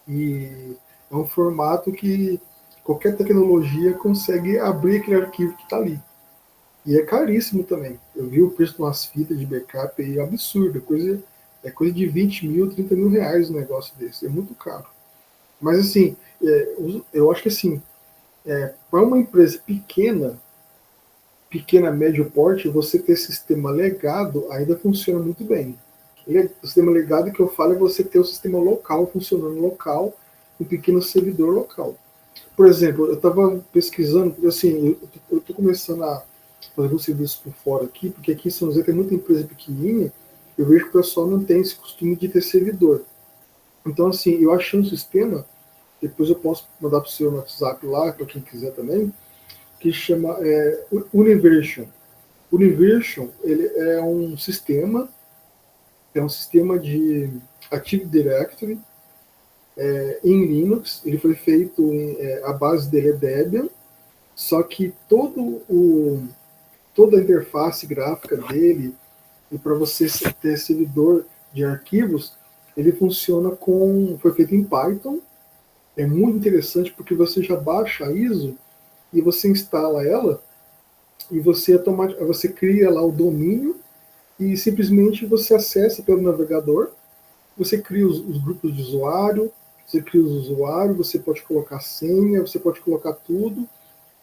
E é um formato que qualquer tecnologia consegue abrir aquele arquivo que está ali. E é caríssimo também. Eu vi o preço de umas fitas de backup aí, é absurdo. É coisa de 20 mil, 30 mil reais um negócio desse. É muito caro. Mas assim, eu acho que assim, para uma empresa pequena, médio porte, você ter sistema legado ainda funciona muito bem. O sistema legado que eu falo é você ter o sistema local funcionando local, um pequeno servidor local. Por exemplo, eu estava pesquisando, assim, eu estou começando a fazer alguns serviços por fora aqui, porque aqui em São José tem muita empresa pequenininha, eu vejo que o pessoal não tem esse costume de ter servidor. Então, assim, eu achei um sistema, depois eu posso mandar para o seu WhatsApp lá, para quem quiser também, que chama Universion. Universion, ele é um sistema de Active Directory em Linux. Ele foi feito a base dele é Debian, só que toda a interface gráfica dele e para você ter servidor de arquivos, ele foi feito em Python. É muito interessante porque você já baixa a ISO e você instala ela e você cria lá o domínio e simplesmente você acessa pelo navegador, você cria os grupos de usuário, você cria os usuários, você pode colocar senha, você pode colocar tudo.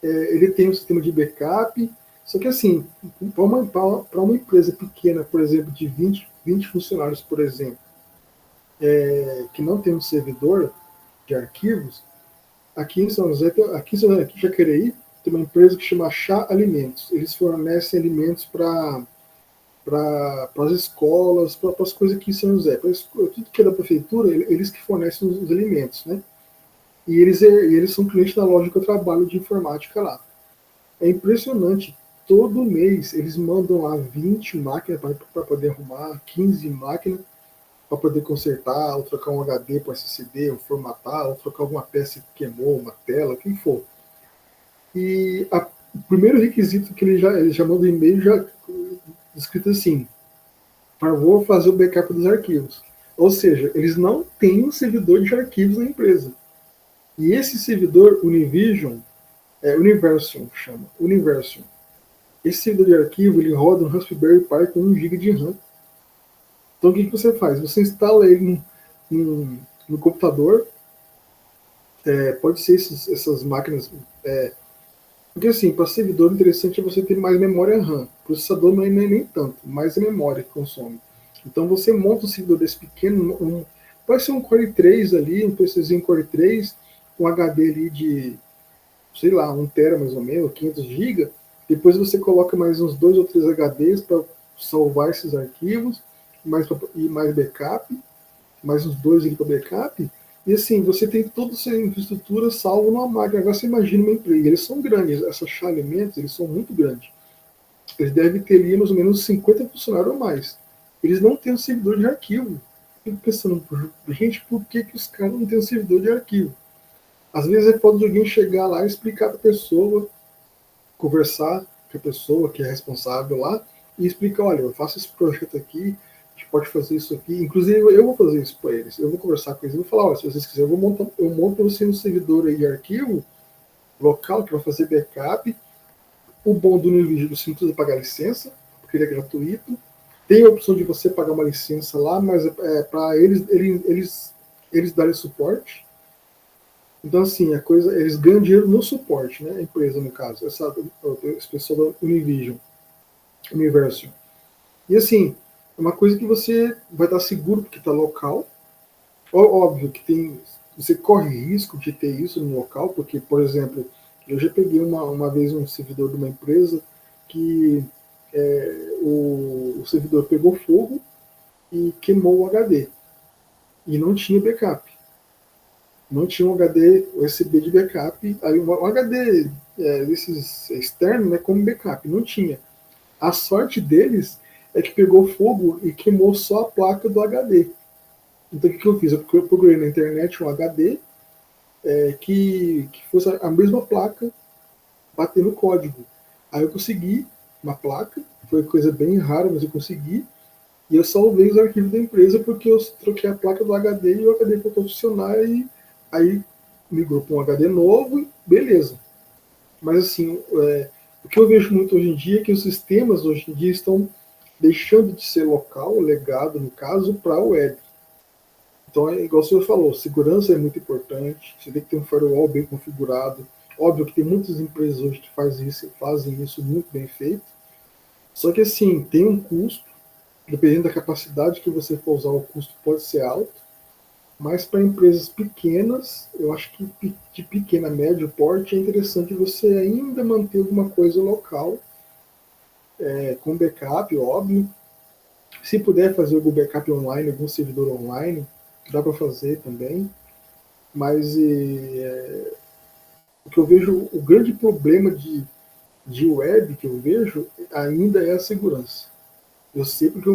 Ele tem um sistema de backup, só que assim, para uma empresa pequena, por exemplo, de 20 funcionários, por exemplo, que não tem um servidor de arquivos, aqui em São José, aqui em Jacareí, tem uma empresa que chama Chá Alimentos. Eles fornecem alimentos para as escolas, para as coisas aqui em São José. Tudo que é da prefeitura, eles que fornecem os alimentos, né? E eles são clientes da loja que eu trabalho de informática lá. É impressionante. Todo mês eles mandam lá 20 máquinas para poder arrumar, 15 máquinas para poder consertar, ou trocar um HD para SSD, ou formatar, ou trocar alguma peça que queimou, uma tela, o que for. E o primeiro requisito que ele já manda um e-mail já escrito assim: por favor, fazer o backup dos arquivos. Ou seja, eles não têm um servidor de arquivos na empresa. E esse servidor Univision, Universion, chama, Universion. Esse servidor de arquivo, ele roda no Raspberry Pi com 1 GB de RAM. Então o que você faz? Você instala ele no computador, pode ser essas máquinas, porque assim, para servidor, o interessante é você ter mais memória RAM. Processador não é nem tanto, mais a memória que consome. Então você monta um servidor desse pequeno, pode ser um Core 3 ali, um PCzinho Core 3, um HD ali de, sei lá, 1 tera mais ou menos, 500 GB. Depois você coloca mais uns 2 ou 3 HDs para salvar esses arquivos, e mais backup, mais uns 2 ali para backup, E assim, você tem toda essa infraestrutura salvo numa máquina. Agora você imagina uma empresa, eles são grandes, essas Chá Alimentos, eles são muito grandes. Eles devem ter ali mais ou menos 50 funcionários ou mais. Eles não têm um servidor de arquivo. Eu fico pensando, gente, por que, que os caras não têm um servidor de arquivo? Às vezes é falta de alguém chegar lá e explicar para a pessoa, conversar com a pessoa que é responsável lá e explicar, olha, eu faço esse projeto aqui, a gente pode fazer isso aqui. Inclusive, eu vou fazer isso para eles. Eu vou conversar com eles e vou falar, olha, se vocês quiserem, eu monto você um servidor aí de arquivo local que vai fazer backup. O bom do NVIDIA, você não precisa pagar licença, porque ele é gratuito. Tem a opção de você pagar uma licença lá, mas é para eles darem suporte. Então, assim, a coisa, eles ganham dinheiro no suporte, né? A empresa, no caso, esse pessoal da Univision, Universal. E, assim, é uma coisa que você vai estar seguro porque está local. Óbvio que você corre risco de ter isso no local, porque, por exemplo, eu já peguei uma vez um servidor de uma empresa que o servidor pegou fogo e queimou o HD. E não tinha backup. Não tinha um HD USB de backup. Aí um HD desses externos, né, como backup. Não tinha. A sorte deles é que pegou fogo e queimou só a placa do HD. Então o que eu fiz? Eu procurei na internet um HD que fosse a mesma placa batendo código. Aí eu consegui uma placa, foi coisa bem rara, mas eu consegui. E eu salvei os arquivos da empresa porque eu troquei a placa do HD e o HD voltou a funcionar e aí migrou para um HD novo, beleza. Mas assim, o que eu vejo muito hoje em dia é que os sistemas hoje em dia estão deixando de ser local, legado no caso, para a web. Então, igual o senhor falou, segurança é muito importante, você tem que ter um firewall bem configurado. Óbvio que tem muitas empresas hoje que fazem isso muito bem feito. Só que assim, tem um custo, dependendo da capacidade que você for usar, o custo pode ser alto. Mas para empresas pequenas, eu acho que de pequena, médio porte, é interessante você ainda manter alguma coisa local, com backup, óbvio. Se puder fazer algum backup online, algum servidor online, dá para fazer também. Mas o que eu vejo, o grande problema de web que eu vejo ainda é a segurança. Eu sei porque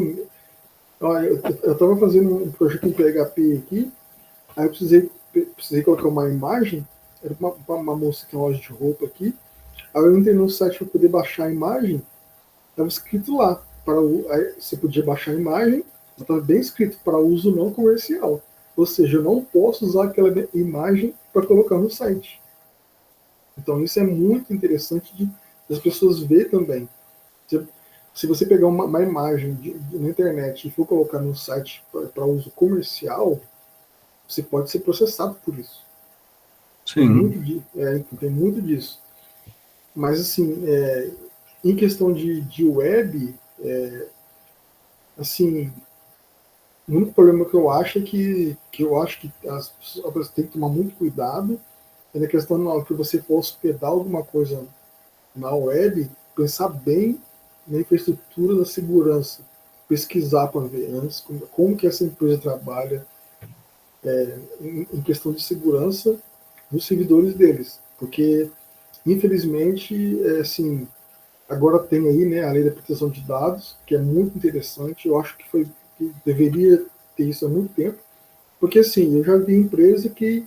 eu estava fazendo um projeto em PHP aqui, aí eu precisei colocar uma imagem, era uma moça que tem uma loja de roupa aqui, aí eu entrei no site para poder baixar a imagem, estava escrito lá, aí você podia baixar a imagem, estava bem escrito, para uso não comercial. Ou seja, eu não posso usar aquela imagem para colocar no site. Então isso é muito interessante das pessoas ver também. Se você pegar uma imagem na internet e for colocar no site para uso comercial, você pode ser processado por isso. Sim. Tem muito disso. Mas, assim, em questão de web, assim, o único problema que eu acho é que eu acho que as pessoas têm que tomar muito cuidado é na questão na hora que você for hospedar alguma coisa na web, pensar bem na infraestrutura da segurança, pesquisar para ver antes como que essa empresa trabalha em questão de segurança dos servidores deles, porque infelizmente, assim, agora tem aí, né, a lei da proteção de dados, que é muito interessante. Eu acho que deveria ter isso há muito tempo, porque assim, eu já vi empresa que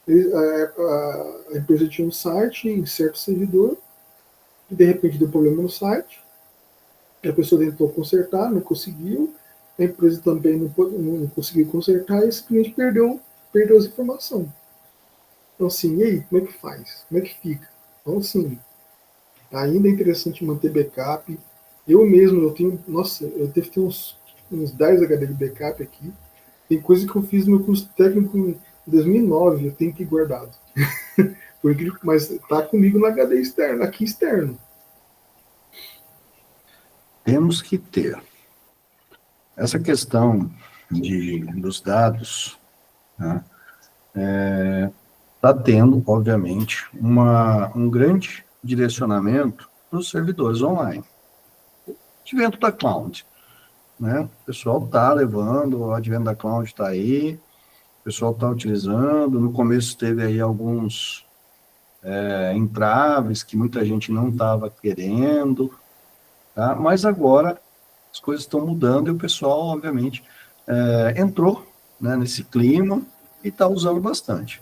a empresa tinha um site em certo servidor, e de repente deu problema no site, a pessoa tentou consertar, não conseguiu, a empresa também não conseguiu consertar, e esse cliente perdeu as informações. Então, assim, e aí, como é que faz? Como é que fica? Então, assim, ainda é interessante manter backup. Eu mesmo, nossa, eu devo ter uns 10 HD de backup aqui. Tem coisa que eu fiz no meu curso técnico em 2009, eu tenho que ir guardado. Mas tá comigo no HD externo, aqui externo. Temos que ter. Essa questão dos dados, né, está tendo, obviamente, um grande direcionamento para os servidores online. Advento da cloud, né? O pessoal está levando, o advento da cloud está aí, o pessoal está utilizando. No começo teve aí alguns entraves que muita gente não estava querendo, tá? Mas agora as coisas estão mudando e o pessoal, obviamente, entrou, né, nesse clima e está usando bastante.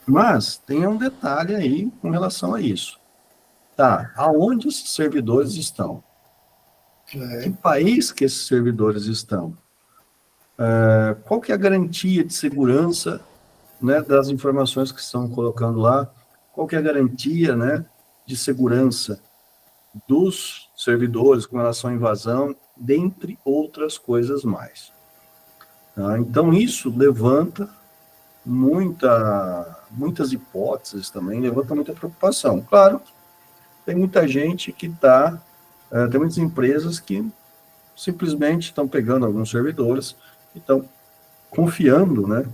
Mas tem um detalhe aí com relação a isso. Tá, aonde esses servidores estão? Que país que esses servidores estão? Qual que é a garantia de segurança, né, das informações que estão colocando lá? Qual que é a garantia, né, de segurança dos servidores com relação à invasão, dentre outras coisas mais. Tá? Então, isso levanta muitas hipóteses também, levanta muita preocupação. Claro, tem muita gente que tem muitas empresas que simplesmente estão pegando alguns servidores e estão confiando, né,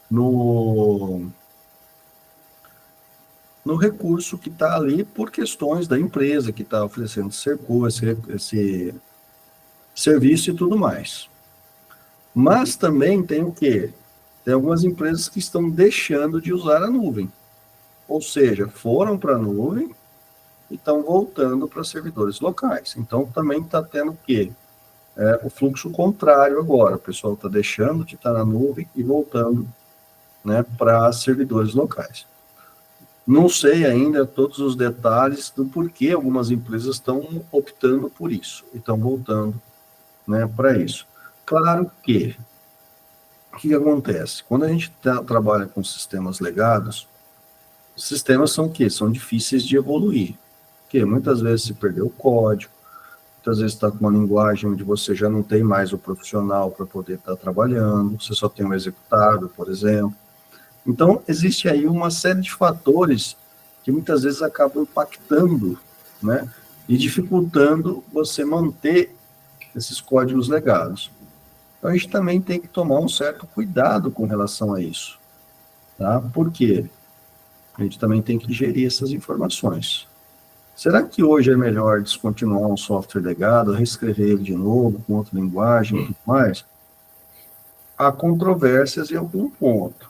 no recurso que está ali por questões da empresa que está oferecendo esse serviço e tudo mais. Mas também tem o quê? Tem algumas empresas que estão deixando de usar a nuvem. Ou seja, foram para a nuvem e estão voltando para servidores locais. Então, também está tendo o quê? O fluxo contrário agora. O pessoal está deixando de estar na nuvem e voltando, né, para servidores locais. Não sei ainda todos os detalhes do porquê algumas empresas estão optando por isso e estão voltando, né, para isso. Claro que o que acontece? Quando a gente trabalha com sistemas legados, os sistemas são o quê? São difíceis de evoluir. Porque muitas vezes se perdeu o código, muitas vezes está com uma linguagem onde você já não tem mais o profissional para poder estar trabalhando, você só tem um executável, por exemplo. Então, existe aí uma série de fatores que muitas vezes acabam impactando, né, e dificultando você manter esses códigos legados. Então, a gente também tem que tomar um certo cuidado com relação a isso, tá? Por quê? A gente também tem que gerir essas informações. Será que hoje é melhor descontinuar um software legado, reescrever ele de novo, com outra linguagem e tudo mais? Há controvérsias em algum ponto.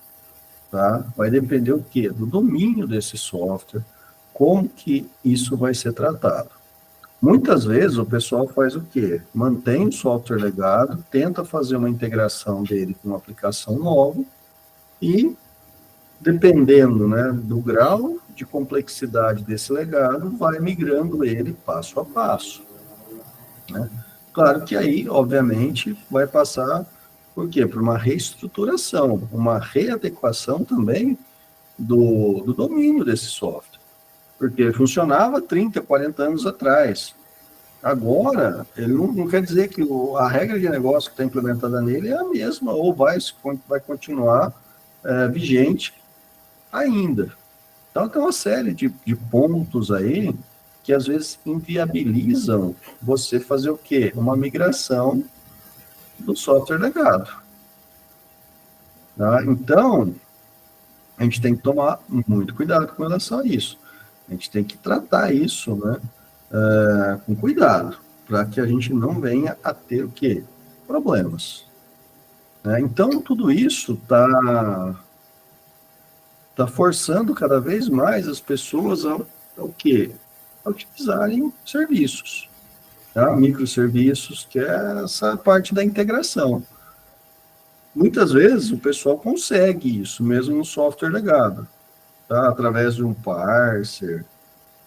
Tá? Vai depender o quê? Do domínio desse software, como que isso vai ser tratado. Muitas vezes o pessoal faz o quê? Mantém o software legado, tenta fazer uma integração dele com uma aplicação nova e, dependendo, né, do grau de complexidade desse legado, vai migrando ele passo a passo. Né? Claro que aí, obviamente, vai passar por quê? Por uma reestruturação, uma readequação também do domínio desse software. Porque funcionava 30, 40 anos atrás. Agora, ele não quer dizer que a regra de negócio que está implementada nele é a mesma, ou vai continuar vigente ainda. Então, tem uma série de pontos aí que às vezes inviabilizam você fazer o quê? Uma migração do software legado. Tá? Então, a gente tem que tomar muito cuidado com relação a isso. A gente tem que tratar isso, né, com cuidado, para que a gente não venha a ter o quê? Problemas. Né? Então, tudo isso está forçando cada vez mais as pessoas ao quê? A utilizarem serviços. Tá? Microserviços, que é essa parte da integração. Muitas vezes o pessoal consegue isso, mesmo no software legado, tá? Através de um parser,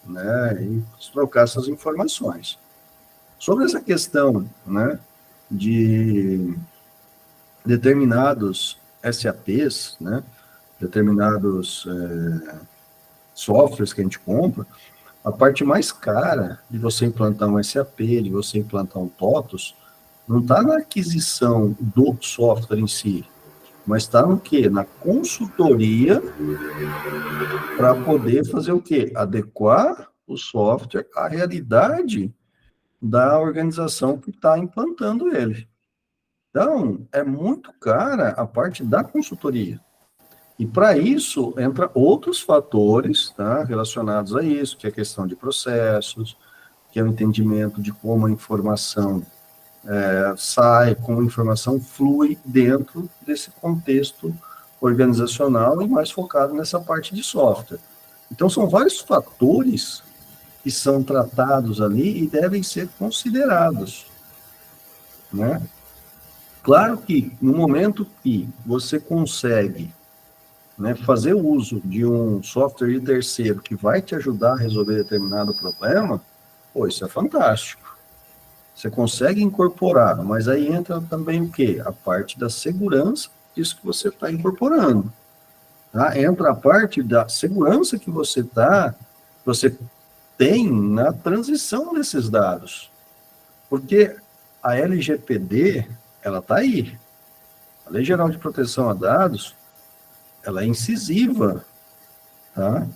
né? E trocar essas informações. Sobre essa questão, né, de determinados SAPs, né, determinados softwares que a gente compra, a parte mais cara de você implantar um SAP, de você implantar um TOTOS, não está na aquisição do software em si, mas está no quê? Na consultoria para poder fazer o quê? Adequar o software à realidade da organização que está implantando ele. Então, é muito cara a parte da consultoria. E para isso, entra outros fatores, tá, relacionados a isso, que é a questão de processos, que é o entendimento de como a informação sai, como a informação flui dentro desse contexto organizacional e mais focado nessa parte de software. Então, são vários fatores que são tratados ali e devem ser considerados, né? Claro que no momento que você consegue, né, fazer uso de um software de terceiro que vai te ajudar a resolver determinado problema, pô, isso é fantástico. Você consegue incorporar, mas aí entra também o quê? A parte da segurança disso que você está incorporando. Tá? Entra a parte da segurança que você tem na transição desses dados. Porque a LGPD, ela está aí. A Lei Geral de Proteção a Dados, ela é incisiva, tá?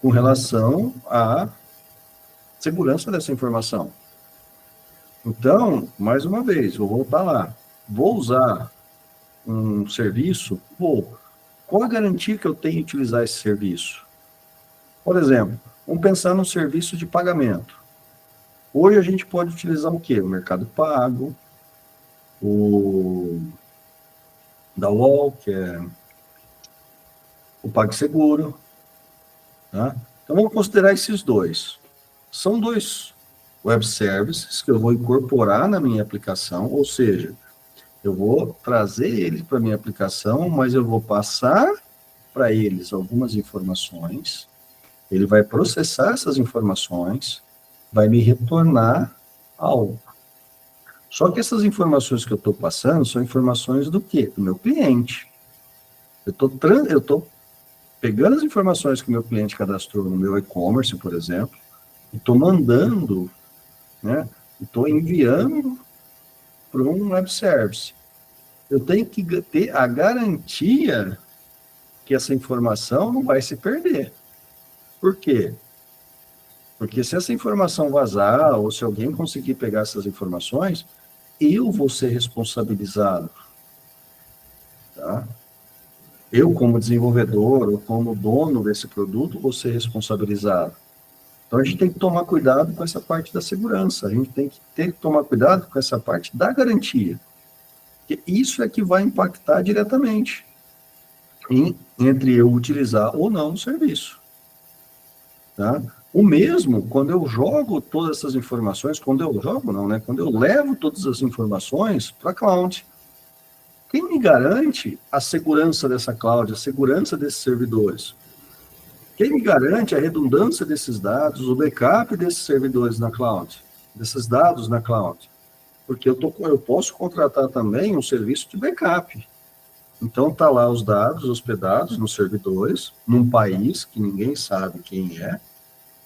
Com relação à segurança dessa informação. Então, mais uma vez, vou voltar lá. Vou usar um serviço, qual a garantia que eu tenho de utilizar esse serviço? Por exemplo, vamos pensar no serviço de pagamento. Hoje a gente pode utilizar o quê? O Mercado Pago, o da UOL, que é o PagSeguro. Tá? Então vamos considerar esses dois. São dois web services que eu vou incorporar na minha aplicação, ou seja, eu vou trazer eles para a minha aplicação, mas eu vou passar para eles algumas informações, ele vai processar essas informações, vai me retornar algo. Só que essas informações que eu estou passando são informações do quê? Do meu cliente. Eu estou pegando as informações que o meu cliente cadastrou no meu e-commerce, por exemplo, e estou mandando, né? Estou enviando para um web service. Eu tenho que ter a garantia que essa informação não vai se perder. Por quê? Porque se essa informação vazar, ou se alguém conseguir pegar essas informações, eu vou ser responsabilizado. Tá? Eu, como desenvolvedor, ou como dono desse produto, vou ser responsabilizado. Então, a gente tem que tomar cuidado com essa parte da segurança. A gente tem que tomar cuidado com essa parte da garantia. Porque isso é que vai impactar diretamente entre eu utilizar ou não o serviço. Tá? O mesmo, quando eu jogo todas essas informações, quando eu levo todas as informações para a cloud. Quem me garante a segurança dessa cloud, a segurança desses servidores? Quem me garante a redundância desses dados, o backup desses servidores na cloud, desses dados na cloud? Porque eu posso contratar também um serviço de backup. Então, tá lá os dados hospedados nos servidores, num país que ninguém sabe quem é,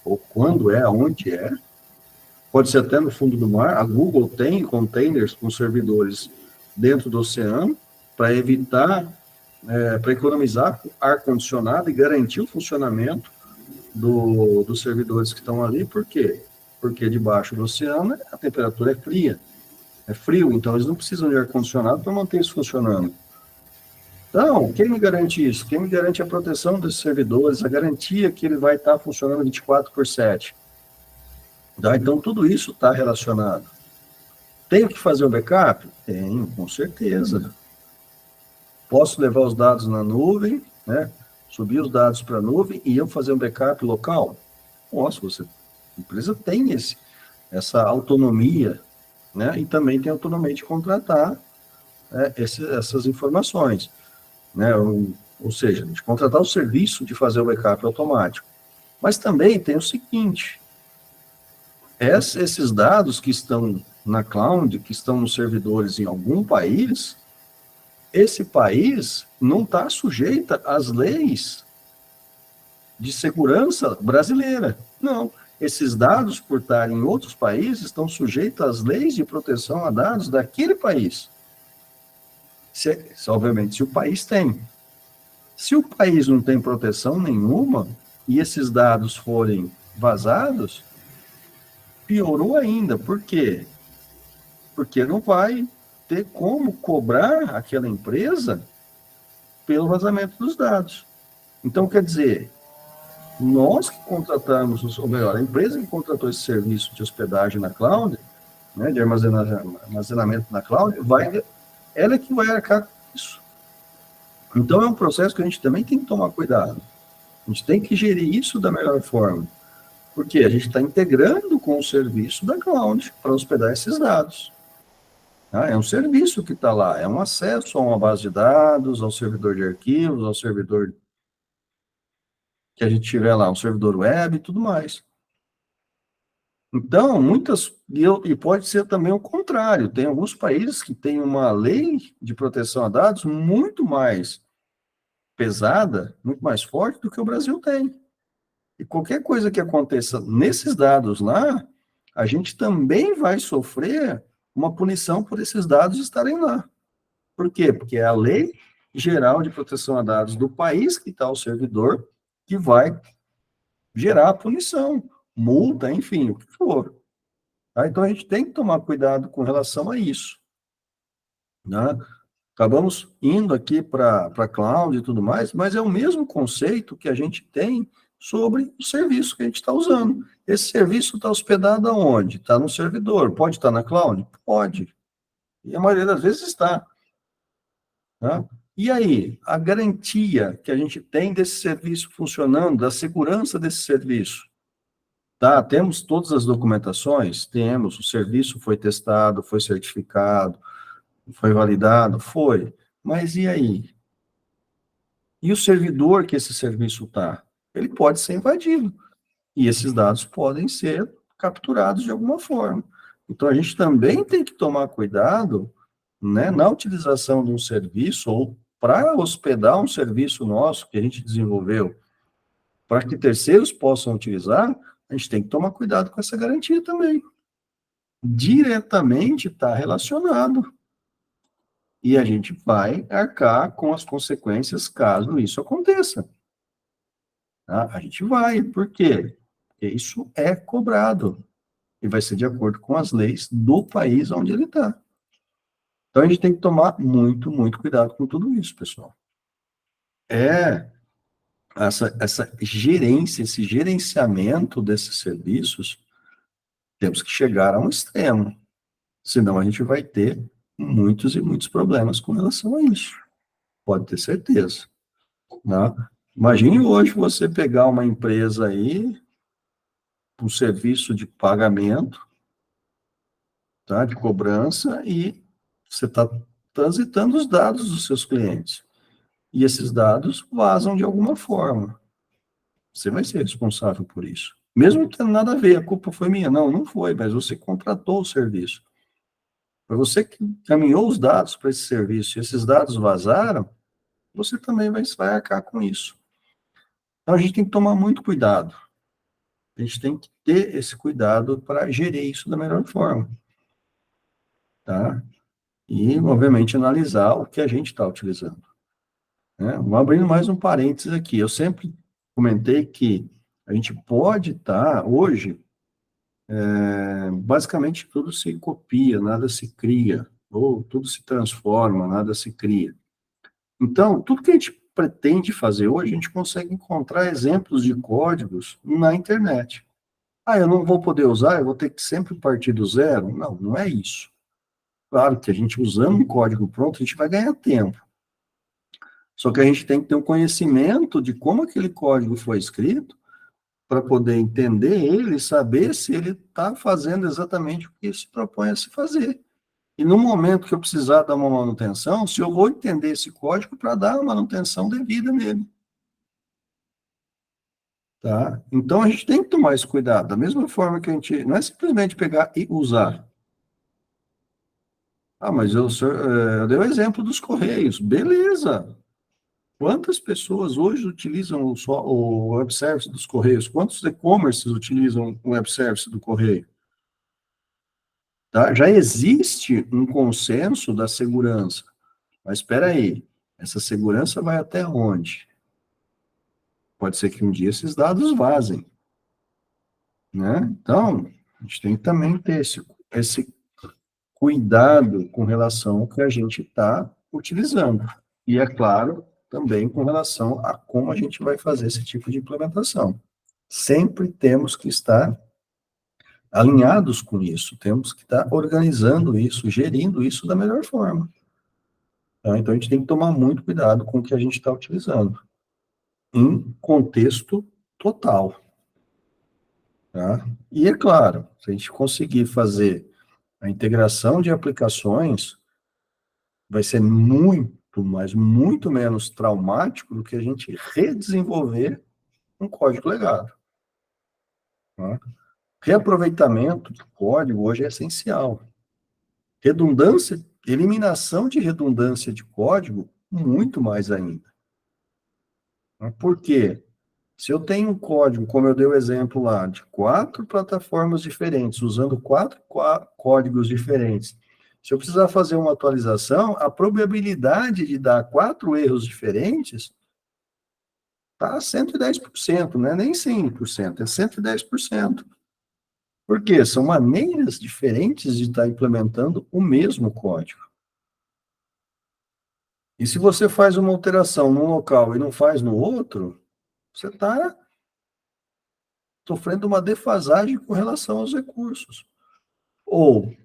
ou quando é, aonde é. Pode ser até no fundo do mar. A Google tem containers com servidores dentro do oceano para evitar, para economizar ar-condicionado e garantir o funcionamento dos servidores que estão ali. Por quê? Porque debaixo do oceano a temperatura é fria. É frio, então eles não precisam de ar-condicionado para manter isso funcionando. Então, quem me garante isso? Quem me garante a proteção desses servidores, a garantia que ele vai estar funcionando 24/7? Tá? Então, tudo isso está relacionado. Tenho que fazer o backup? Tenho, com certeza. Posso levar os dados na nuvem, né? Subir os dados para a nuvem e eu fazer um backup local? Posso, a empresa tem essa autonomia, né? E também tem autonomia de contratar essas informações, né? Ou seja, de contratar o serviço de fazer o backup automático. Mas também tem o seguinte, esses dados que estão na cloud, que estão nos servidores em algum país, esse país não está sujeito às leis de segurança brasileira. Não. Esses dados, por estarem em outros países, estão sujeitos às leis de proteção a dados daquele país. Obviamente, se o país tem. Se o país não tem proteção nenhuma, e esses dados forem vazados, piorou ainda. Por quê? Porque não vai ter como cobrar aquela empresa pelo vazamento dos dados. Então, quer dizer, nós que contratamos, ou melhor, a empresa que contratou esse serviço de hospedagem na cloud, né, de armazenamento na cloud, ela é que vai arcar com isso. Então, é um processo que a gente também tem que tomar cuidado. A gente tem que gerir isso da melhor forma. Porque a gente está integrando com o serviço da cloud para hospedar esses dados. Tá? É um serviço que está lá, é um acesso a uma base de dados, ao servidor de arquivos, ao servidor que a gente tiver lá, um servidor web e tudo mais. Então, e pode ser também o contrário, tem alguns países que têm uma lei de proteção a dados muito mais pesada, muito mais forte do que o Brasil tem. E qualquer coisa que aconteça nesses dados lá, a gente também vai sofrer uma punição por esses dados estarem lá. Por quê? Porque é a Lei Geral de Proteção a Dados do país que está o servidor que vai gerar a punição, multa, enfim, o que for. Tá? Então, a gente tem que tomar cuidado com relação a isso. Né? Acabamos indo aqui para a cloud e tudo mais, mas é o mesmo conceito que a gente tem sobre o serviço que a gente está usando. Esse serviço está hospedado aonde? Está no servidor. Pode estar na cloud? Pode. E a maioria das vezes está. Tá? E aí, a garantia que a gente tem desse serviço funcionando, da segurança desse serviço? Tá, temos todas as documentações? Temos. O serviço foi testado, foi certificado, foi validado? Foi. Mas e aí? E o servidor que esse serviço está? Ele pode ser invadido. E esses dados podem ser capturados de alguma forma. Então, a gente também tem que tomar cuidado, né, na utilização de um serviço ou para hospedar um serviço nosso que a gente desenvolveu, para que terceiros possam utilizar, a gente tem que tomar cuidado com essa garantia também. Diretamente está relacionado. E a gente vai arcar com as consequências caso isso aconteça. Tá? A gente vai, por quê? Porque isso é cobrado. E vai ser de acordo com as leis do país onde ele está. Então, a gente tem que tomar muito, muito cuidado com tudo isso, pessoal. Essa gerência, esse gerenciamento desses serviços, temos que chegar a um extremo. Senão, a gente vai ter muitos e muitos problemas com relação a isso. Pode ter certeza. Né? Imagine hoje você pegar uma empresa aí, um serviço de pagamento, tá, de cobrança, e você está transitando os dados dos seus clientes. E esses dados vazam de alguma forma. Você vai ser responsável por isso. Mesmo não tendo nada a ver, a culpa foi minha. Não, não foi, mas você contratou o serviço. Foi você que caminhou os dados para esse serviço, e esses dados vazaram, você também vai arcar com isso. Então, a gente tem que tomar muito cuidado. A gente tem que ter esse cuidado para gerir isso da melhor forma. Tá? E, obviamente, analisar o que a gente está utilizando. Né? Vou abrindo mais um parênteses aqui. Eu sempre comentei que a gente pode estar, hoje, basicamente tudo se copia, nada se cria, ou tudo se transforma, nada se cria. Então, tudo que a gente pretende fazer hoje, a gente consegue encontrar exemplos de códigos na internet. Ah, eu não vou poder usar, eu vou ter que sempre partir do zero? Não, não é isso. Claro que a gente usando um código pronto, a gente vai ganhar tempo. Só que a gente tem que ter um conhecimento de como aquele código foi escrito para poder entender ele e saber se ele está fazendo exatamente o que se propõe a se fazer. E no momento que eu precisar dar uma manutenção, se eu vou entender esse código para dar a manutenção devida nele. Tá? Então, a gente tem que tomar esse cuidado. Da mesma forma que a gente... Não é simplesmente pegar e usar. Ah, mas eu dei o exemplo dos Correios. Beleza. Quantas pessoas hoje utilizam o web service dos Correios? Quantos e-commerces utilizam o web service do Correio? Tá? Já existe um consenso da segurança. Mas espera aí, essa segurança vai até onde? Pode ser que um dia esses dados vazem. Né? Então, a gente tem que também ter esse cuidado com relação ao que a gente está utilizando. E, é claro, também com relação a como a gente vai fazer esse tipo de implementação. Sempre temos que estar alinhados com isso, temos que estar organizando isso, gerindo isso da melhor forma. Tá? Então, a gente tem que tomar muito cuidado com o que a gente está utilizando, em contexto total. Tá? E é claro, se a gente conseguir fazer a integração de aplicações, vai ser muito, mas muito menos traumático do que a gente redesenvolver um código legado. Tá? Reaproveitamento de código hoje é essencial. Redundância, eliminação de redundância de código, muito mais ainda. Por quê? Se eu tenho um código, como eu dei o exemplo lá, de 4 plataformas diferentes, usando 4 códigos diferentes, se eu precisar fazer uma atualização, a probabilidade de dar 4 erros diferentes está 110%, não é nem 100%, é 110%. Por quê? São maneiras diferentes de estar implementando o mesmo código. E se você faz uma alteração num local e não faz no outro, você está sofrendo uma defasagem com relação aos recursos. Ou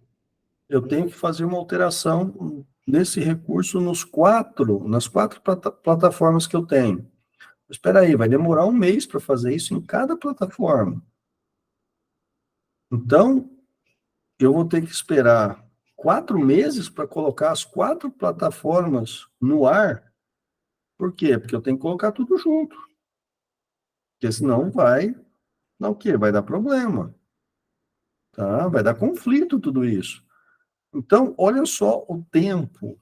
eu tenho que fazer uma alteração nesse recurso nas quatro plataformas que eu tenho. Espera aí, vai demorar um mês para fazer isso em cada plataforma. Então, eu vou ter que esperar 4 meses para colocar as 4 plataformas no ar. Por quê? Porque eu tenho que colocar tudo junto. Porque senão dar o quê? Vai dar problema. Tá? Vai dar conflito tudo isso. Então, olha só o tempo,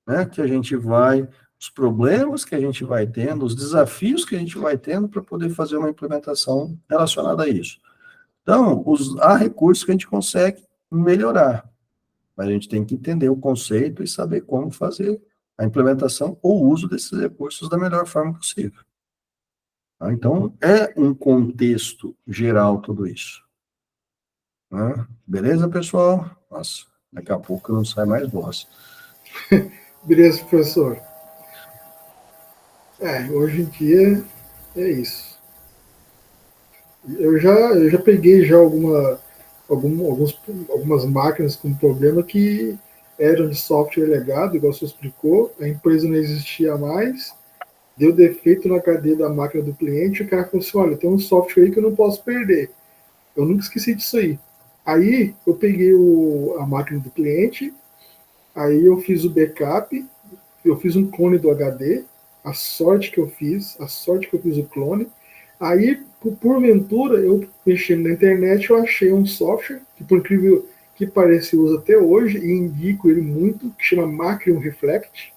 né, que a gente vai, os problemas que a gente vai tendo, os desafios que a gente vai tendo para poder fazer uma implementação relacionada a isso. Então, há recursos que a gente consegue melhorar, mas a gente tem que entender o conceito e saber como fazer a implementação ou uso desses recursos da melhor forma possível. Tá? Então, é um contexto geral tudo isso. Né? Beleza, pessoal? Nossa, daqui a pouco não sai mais voz. Beleza, professor. Hoje em dia é isso. Eu já peguei já algumas máquinas com problema que eram de software legado, igual você explicou, a empresa não existia mais, deu defeito na cadeia da máquina do cliente, e o cara falou assim, olha, tem um software aí que eu não posso perder. Eu nunca esqueci disso aí. Aí eu peguei a máquina do cliente, aí eu fiz o backup, eu fiz um clone do HD, a sorte que eu fiz o clone. Aí, porventura, eu mexendo na internet, eu achei um software que, por incrível que pareça, eu uso até hoje e indico ele muito, que chama Macrium Reflect,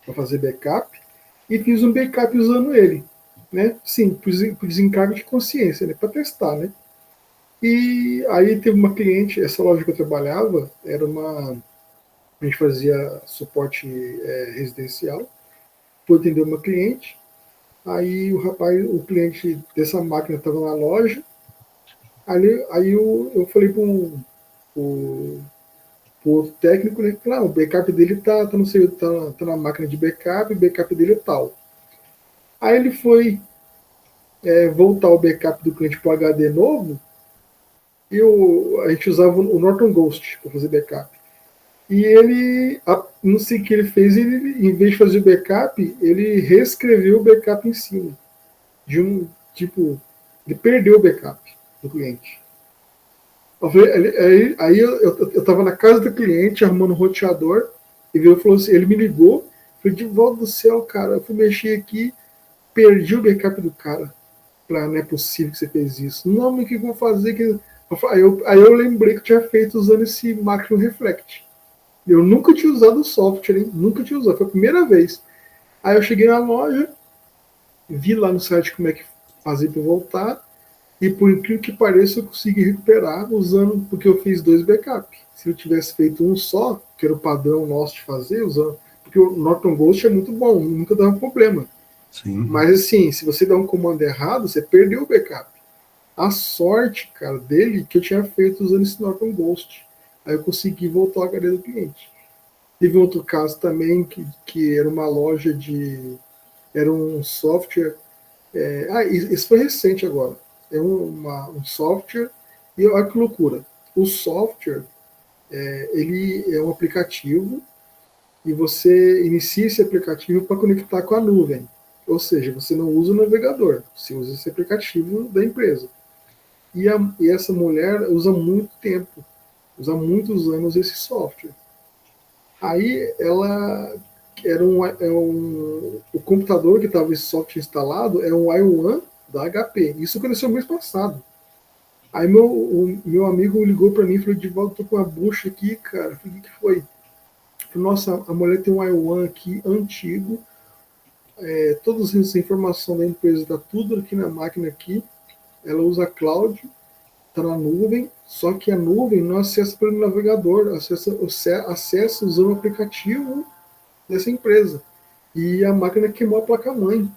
para fazer backup, e fiz um backup usando ele, né? Sim, por desencargo de consciência, né? Para testar, né? E aí teve uma cliente, essa loja que eu trabalhava, a gente fazia suporte residencial, foi atender uma cliente, aí o cliente dessa máquina estava na loja, aí eu falei para o outro técnico, né, que o backup dele tá, não sei, tá na máquina de backup, o backup dele é tal. Aí ele foi voltar o backup do cliente para o HD novo, e a gente usava o Norton Ghost para fazer backup. E ele, não sei o que ele fez, ele, em vez de fazer o backup, ele reescreveu o backup em cima. Ele perdeu o backup do cliente. Aí eu estava na casa do cliente, arrumando um roteador, e ele falou assim, ele me ligou, falei, de volta do céu, cara, eu fui mexer aqui, perdi o backup do cara. Falei, não é possível que você fez isso. Não, mas o que eu vou fazer? Aí eu lembrei que eu tinha feito usando esse Macro Reflect. Eu nunca tinha usado o software, hein? Nunca tinha usado, foi a primeira vez. Aí eu cheguei na loja, vi lá no site como é que fazer para voltar, e por incrível que pareça, eu consegui recuperar usando, porque eu fiz 2 backups. Se eu tivesse feito um só, que era o padrão nosso de fazer, usando, porque o Norton Ghost é muito bom, nunca dava problema. Sim. Mas assim, se você dá um comando errado, você perdeu o backup. A sorte, cara, dele, que eu tinha feito usando esse Norton Ghost. Aí eu consegui voltar ao HD do cliente. Teve outro caso também que era uma loja de. Era um software. Isso foi recente agora. É um software E olha que loucura. O software, ele é um aplicativo e você inicia esse aplicativo para conectar com a nuvem. Ou seja, você não usa o navegador, você usa esse aplicativo da empresa. E essa mulher usa muito tempo, usa muitos anos esse software. Aí ela o computador que estava esse software instalado é um i1 da HP. Isso aconteceu no mês passado. Aí meu amigo ligou para mim e falou: Divaldo, tô com uma bucha aqui, cara. Eu falei: o que foi? Eu falei: nossa, a mulher tem um i1 aqui antigo, todas essa informação da empresa está tudo aqui na máquina aqui. Ela usa cloud, está na nuvem, só que a nuvem não acessa pelo navegador, acessa usando o aplicativo dessa empresa. E a máquina queimou a placa-mãe.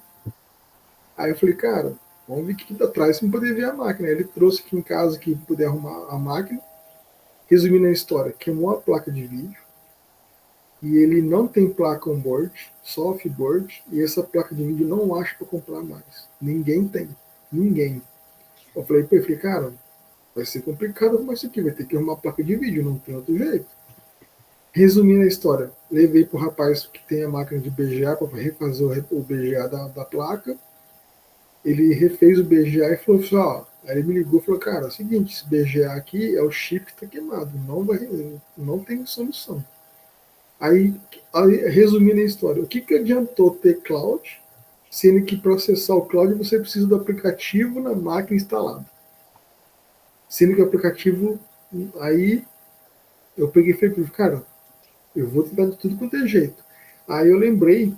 Aí eu falei: cara, vamos ver o que está atrás para poder ver a máquina. Aí ele trouxe aqui em casa que poder arrumar a máquina. Resumindo a história, queimou a placa de vídeo e ele não tem placa on-board, só off-board, e essa placa de vídeo não acha para comprar mais. Ninguém tem. Ninguém. Eu falei, cara, vai ser complicado arrumar isso aqui, vai ter que arrumar a placa de vídeo, não tem outro jeito. Resumindo a história, levei pro rapaz que tem a máquina de BGA para refazer o BGA da placa. Ele refez o BGA e falou assim: ó, aí ele me ligou e falou: cara, é o seguinte, esse BGA aqui é o chip que está queimado, não tem solução. Aí, resumindo a história, o que adiantou ter cloud, sendo que para acessar o cloud você precisa do aplicativo na máquina instalada? Sendo que o aplicativo, aí eu peguei e falei: cara, eu vou tentar de tudo quanto é jeito. Aí eu lembrei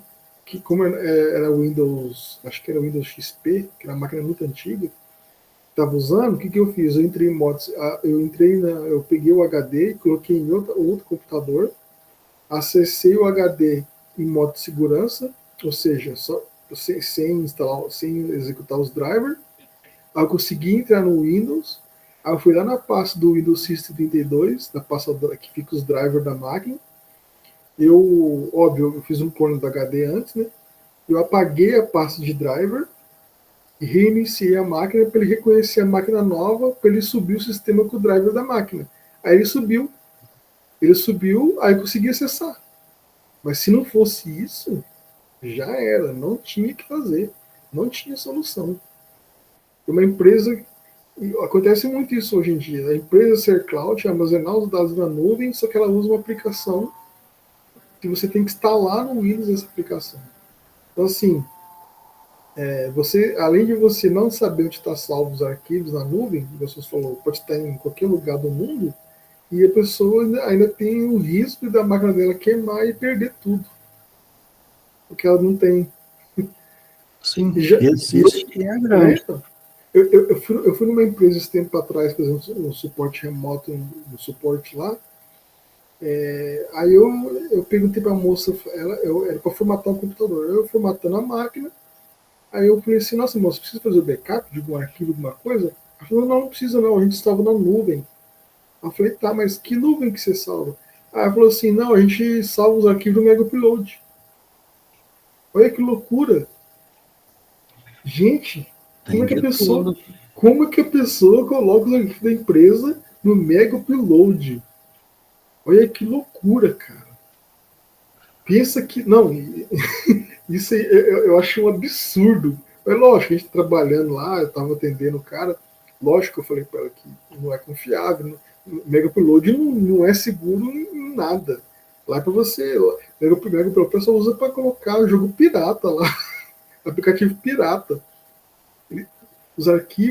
que como era Windows, acho que era Windows XP, que era uma máquina muito antiga, estava usando, o que eu fiz? Eu entrei em modos, eu peguei o HD, coloquei em outro computador, acessei o HD em modo de segurança, ou seja, sem instalar, sem executar os drivers. Aí eu consegui entrar no Windows. Aí eu fui lá na pasta do Windows System 32, na pasta que fica os drivers da máquina. Óbvio, eu fiz um clone do HD antes, né? Eu apaguei a pasta de driver e reiniciei a máquina para ele reconhecer a máquina nova, para ele subir o sistema com o driver da máquina. Aí ele subiu, aí eu consegui acessar. Mas se não fosse isso, já era, não tinha o que fazer, não tinha solução. Uma empresa, acontece muito isso hoje em dia, a empresa ser cloud, armazenar os dados na nuvem, só que ela usa uma aplicação que você tem que instalar no Windows essa aplicação. Então, assim, você, além de você não saber onde está salvo os arquivos na nuvem, você falou, pode estar em qualquer lugar do mundo, e a pessoa ainda tem o risco da máquina dela queimar e perder tudo, porque ela não tem. Sim, Já, existe e é grande. eu fui numa empresa esse tempo atrás fazer um suporte remoto, um suporte lá. Aí eu perguntei para a moça, era para formatar um computador. Eu formatando a máquina. Aí eu falei assim: nossa, moça, precisa fazer o backup de algum arquivo, alguma coisa? Ela falou: não, não precisa não, a gente estava na nuvem. Eu falei: tá, mas que nuvem que você salva? Aí ela falou assim: não, a gente salva os arquivos do Mega Upload. Olha que loucura! Gente, como Tem é que a de pessoa, tudo. como é que a pessoa coloca os arquivos da empresa no Mega Upload? Olha que loucura, cara. Pensa que. Não, isso aí, eu acho um absurdo. Mas lógico, a gente tá trabalhando lá, eu estava atendendo o cara. Lógico que eu falei para ela que não é confiável. Mega Upload não é seguro em nada. Lá é para você. Mega Upload o pessoal usa para colocar jogo pirata lá. Aplicativo pirata. Os arquivos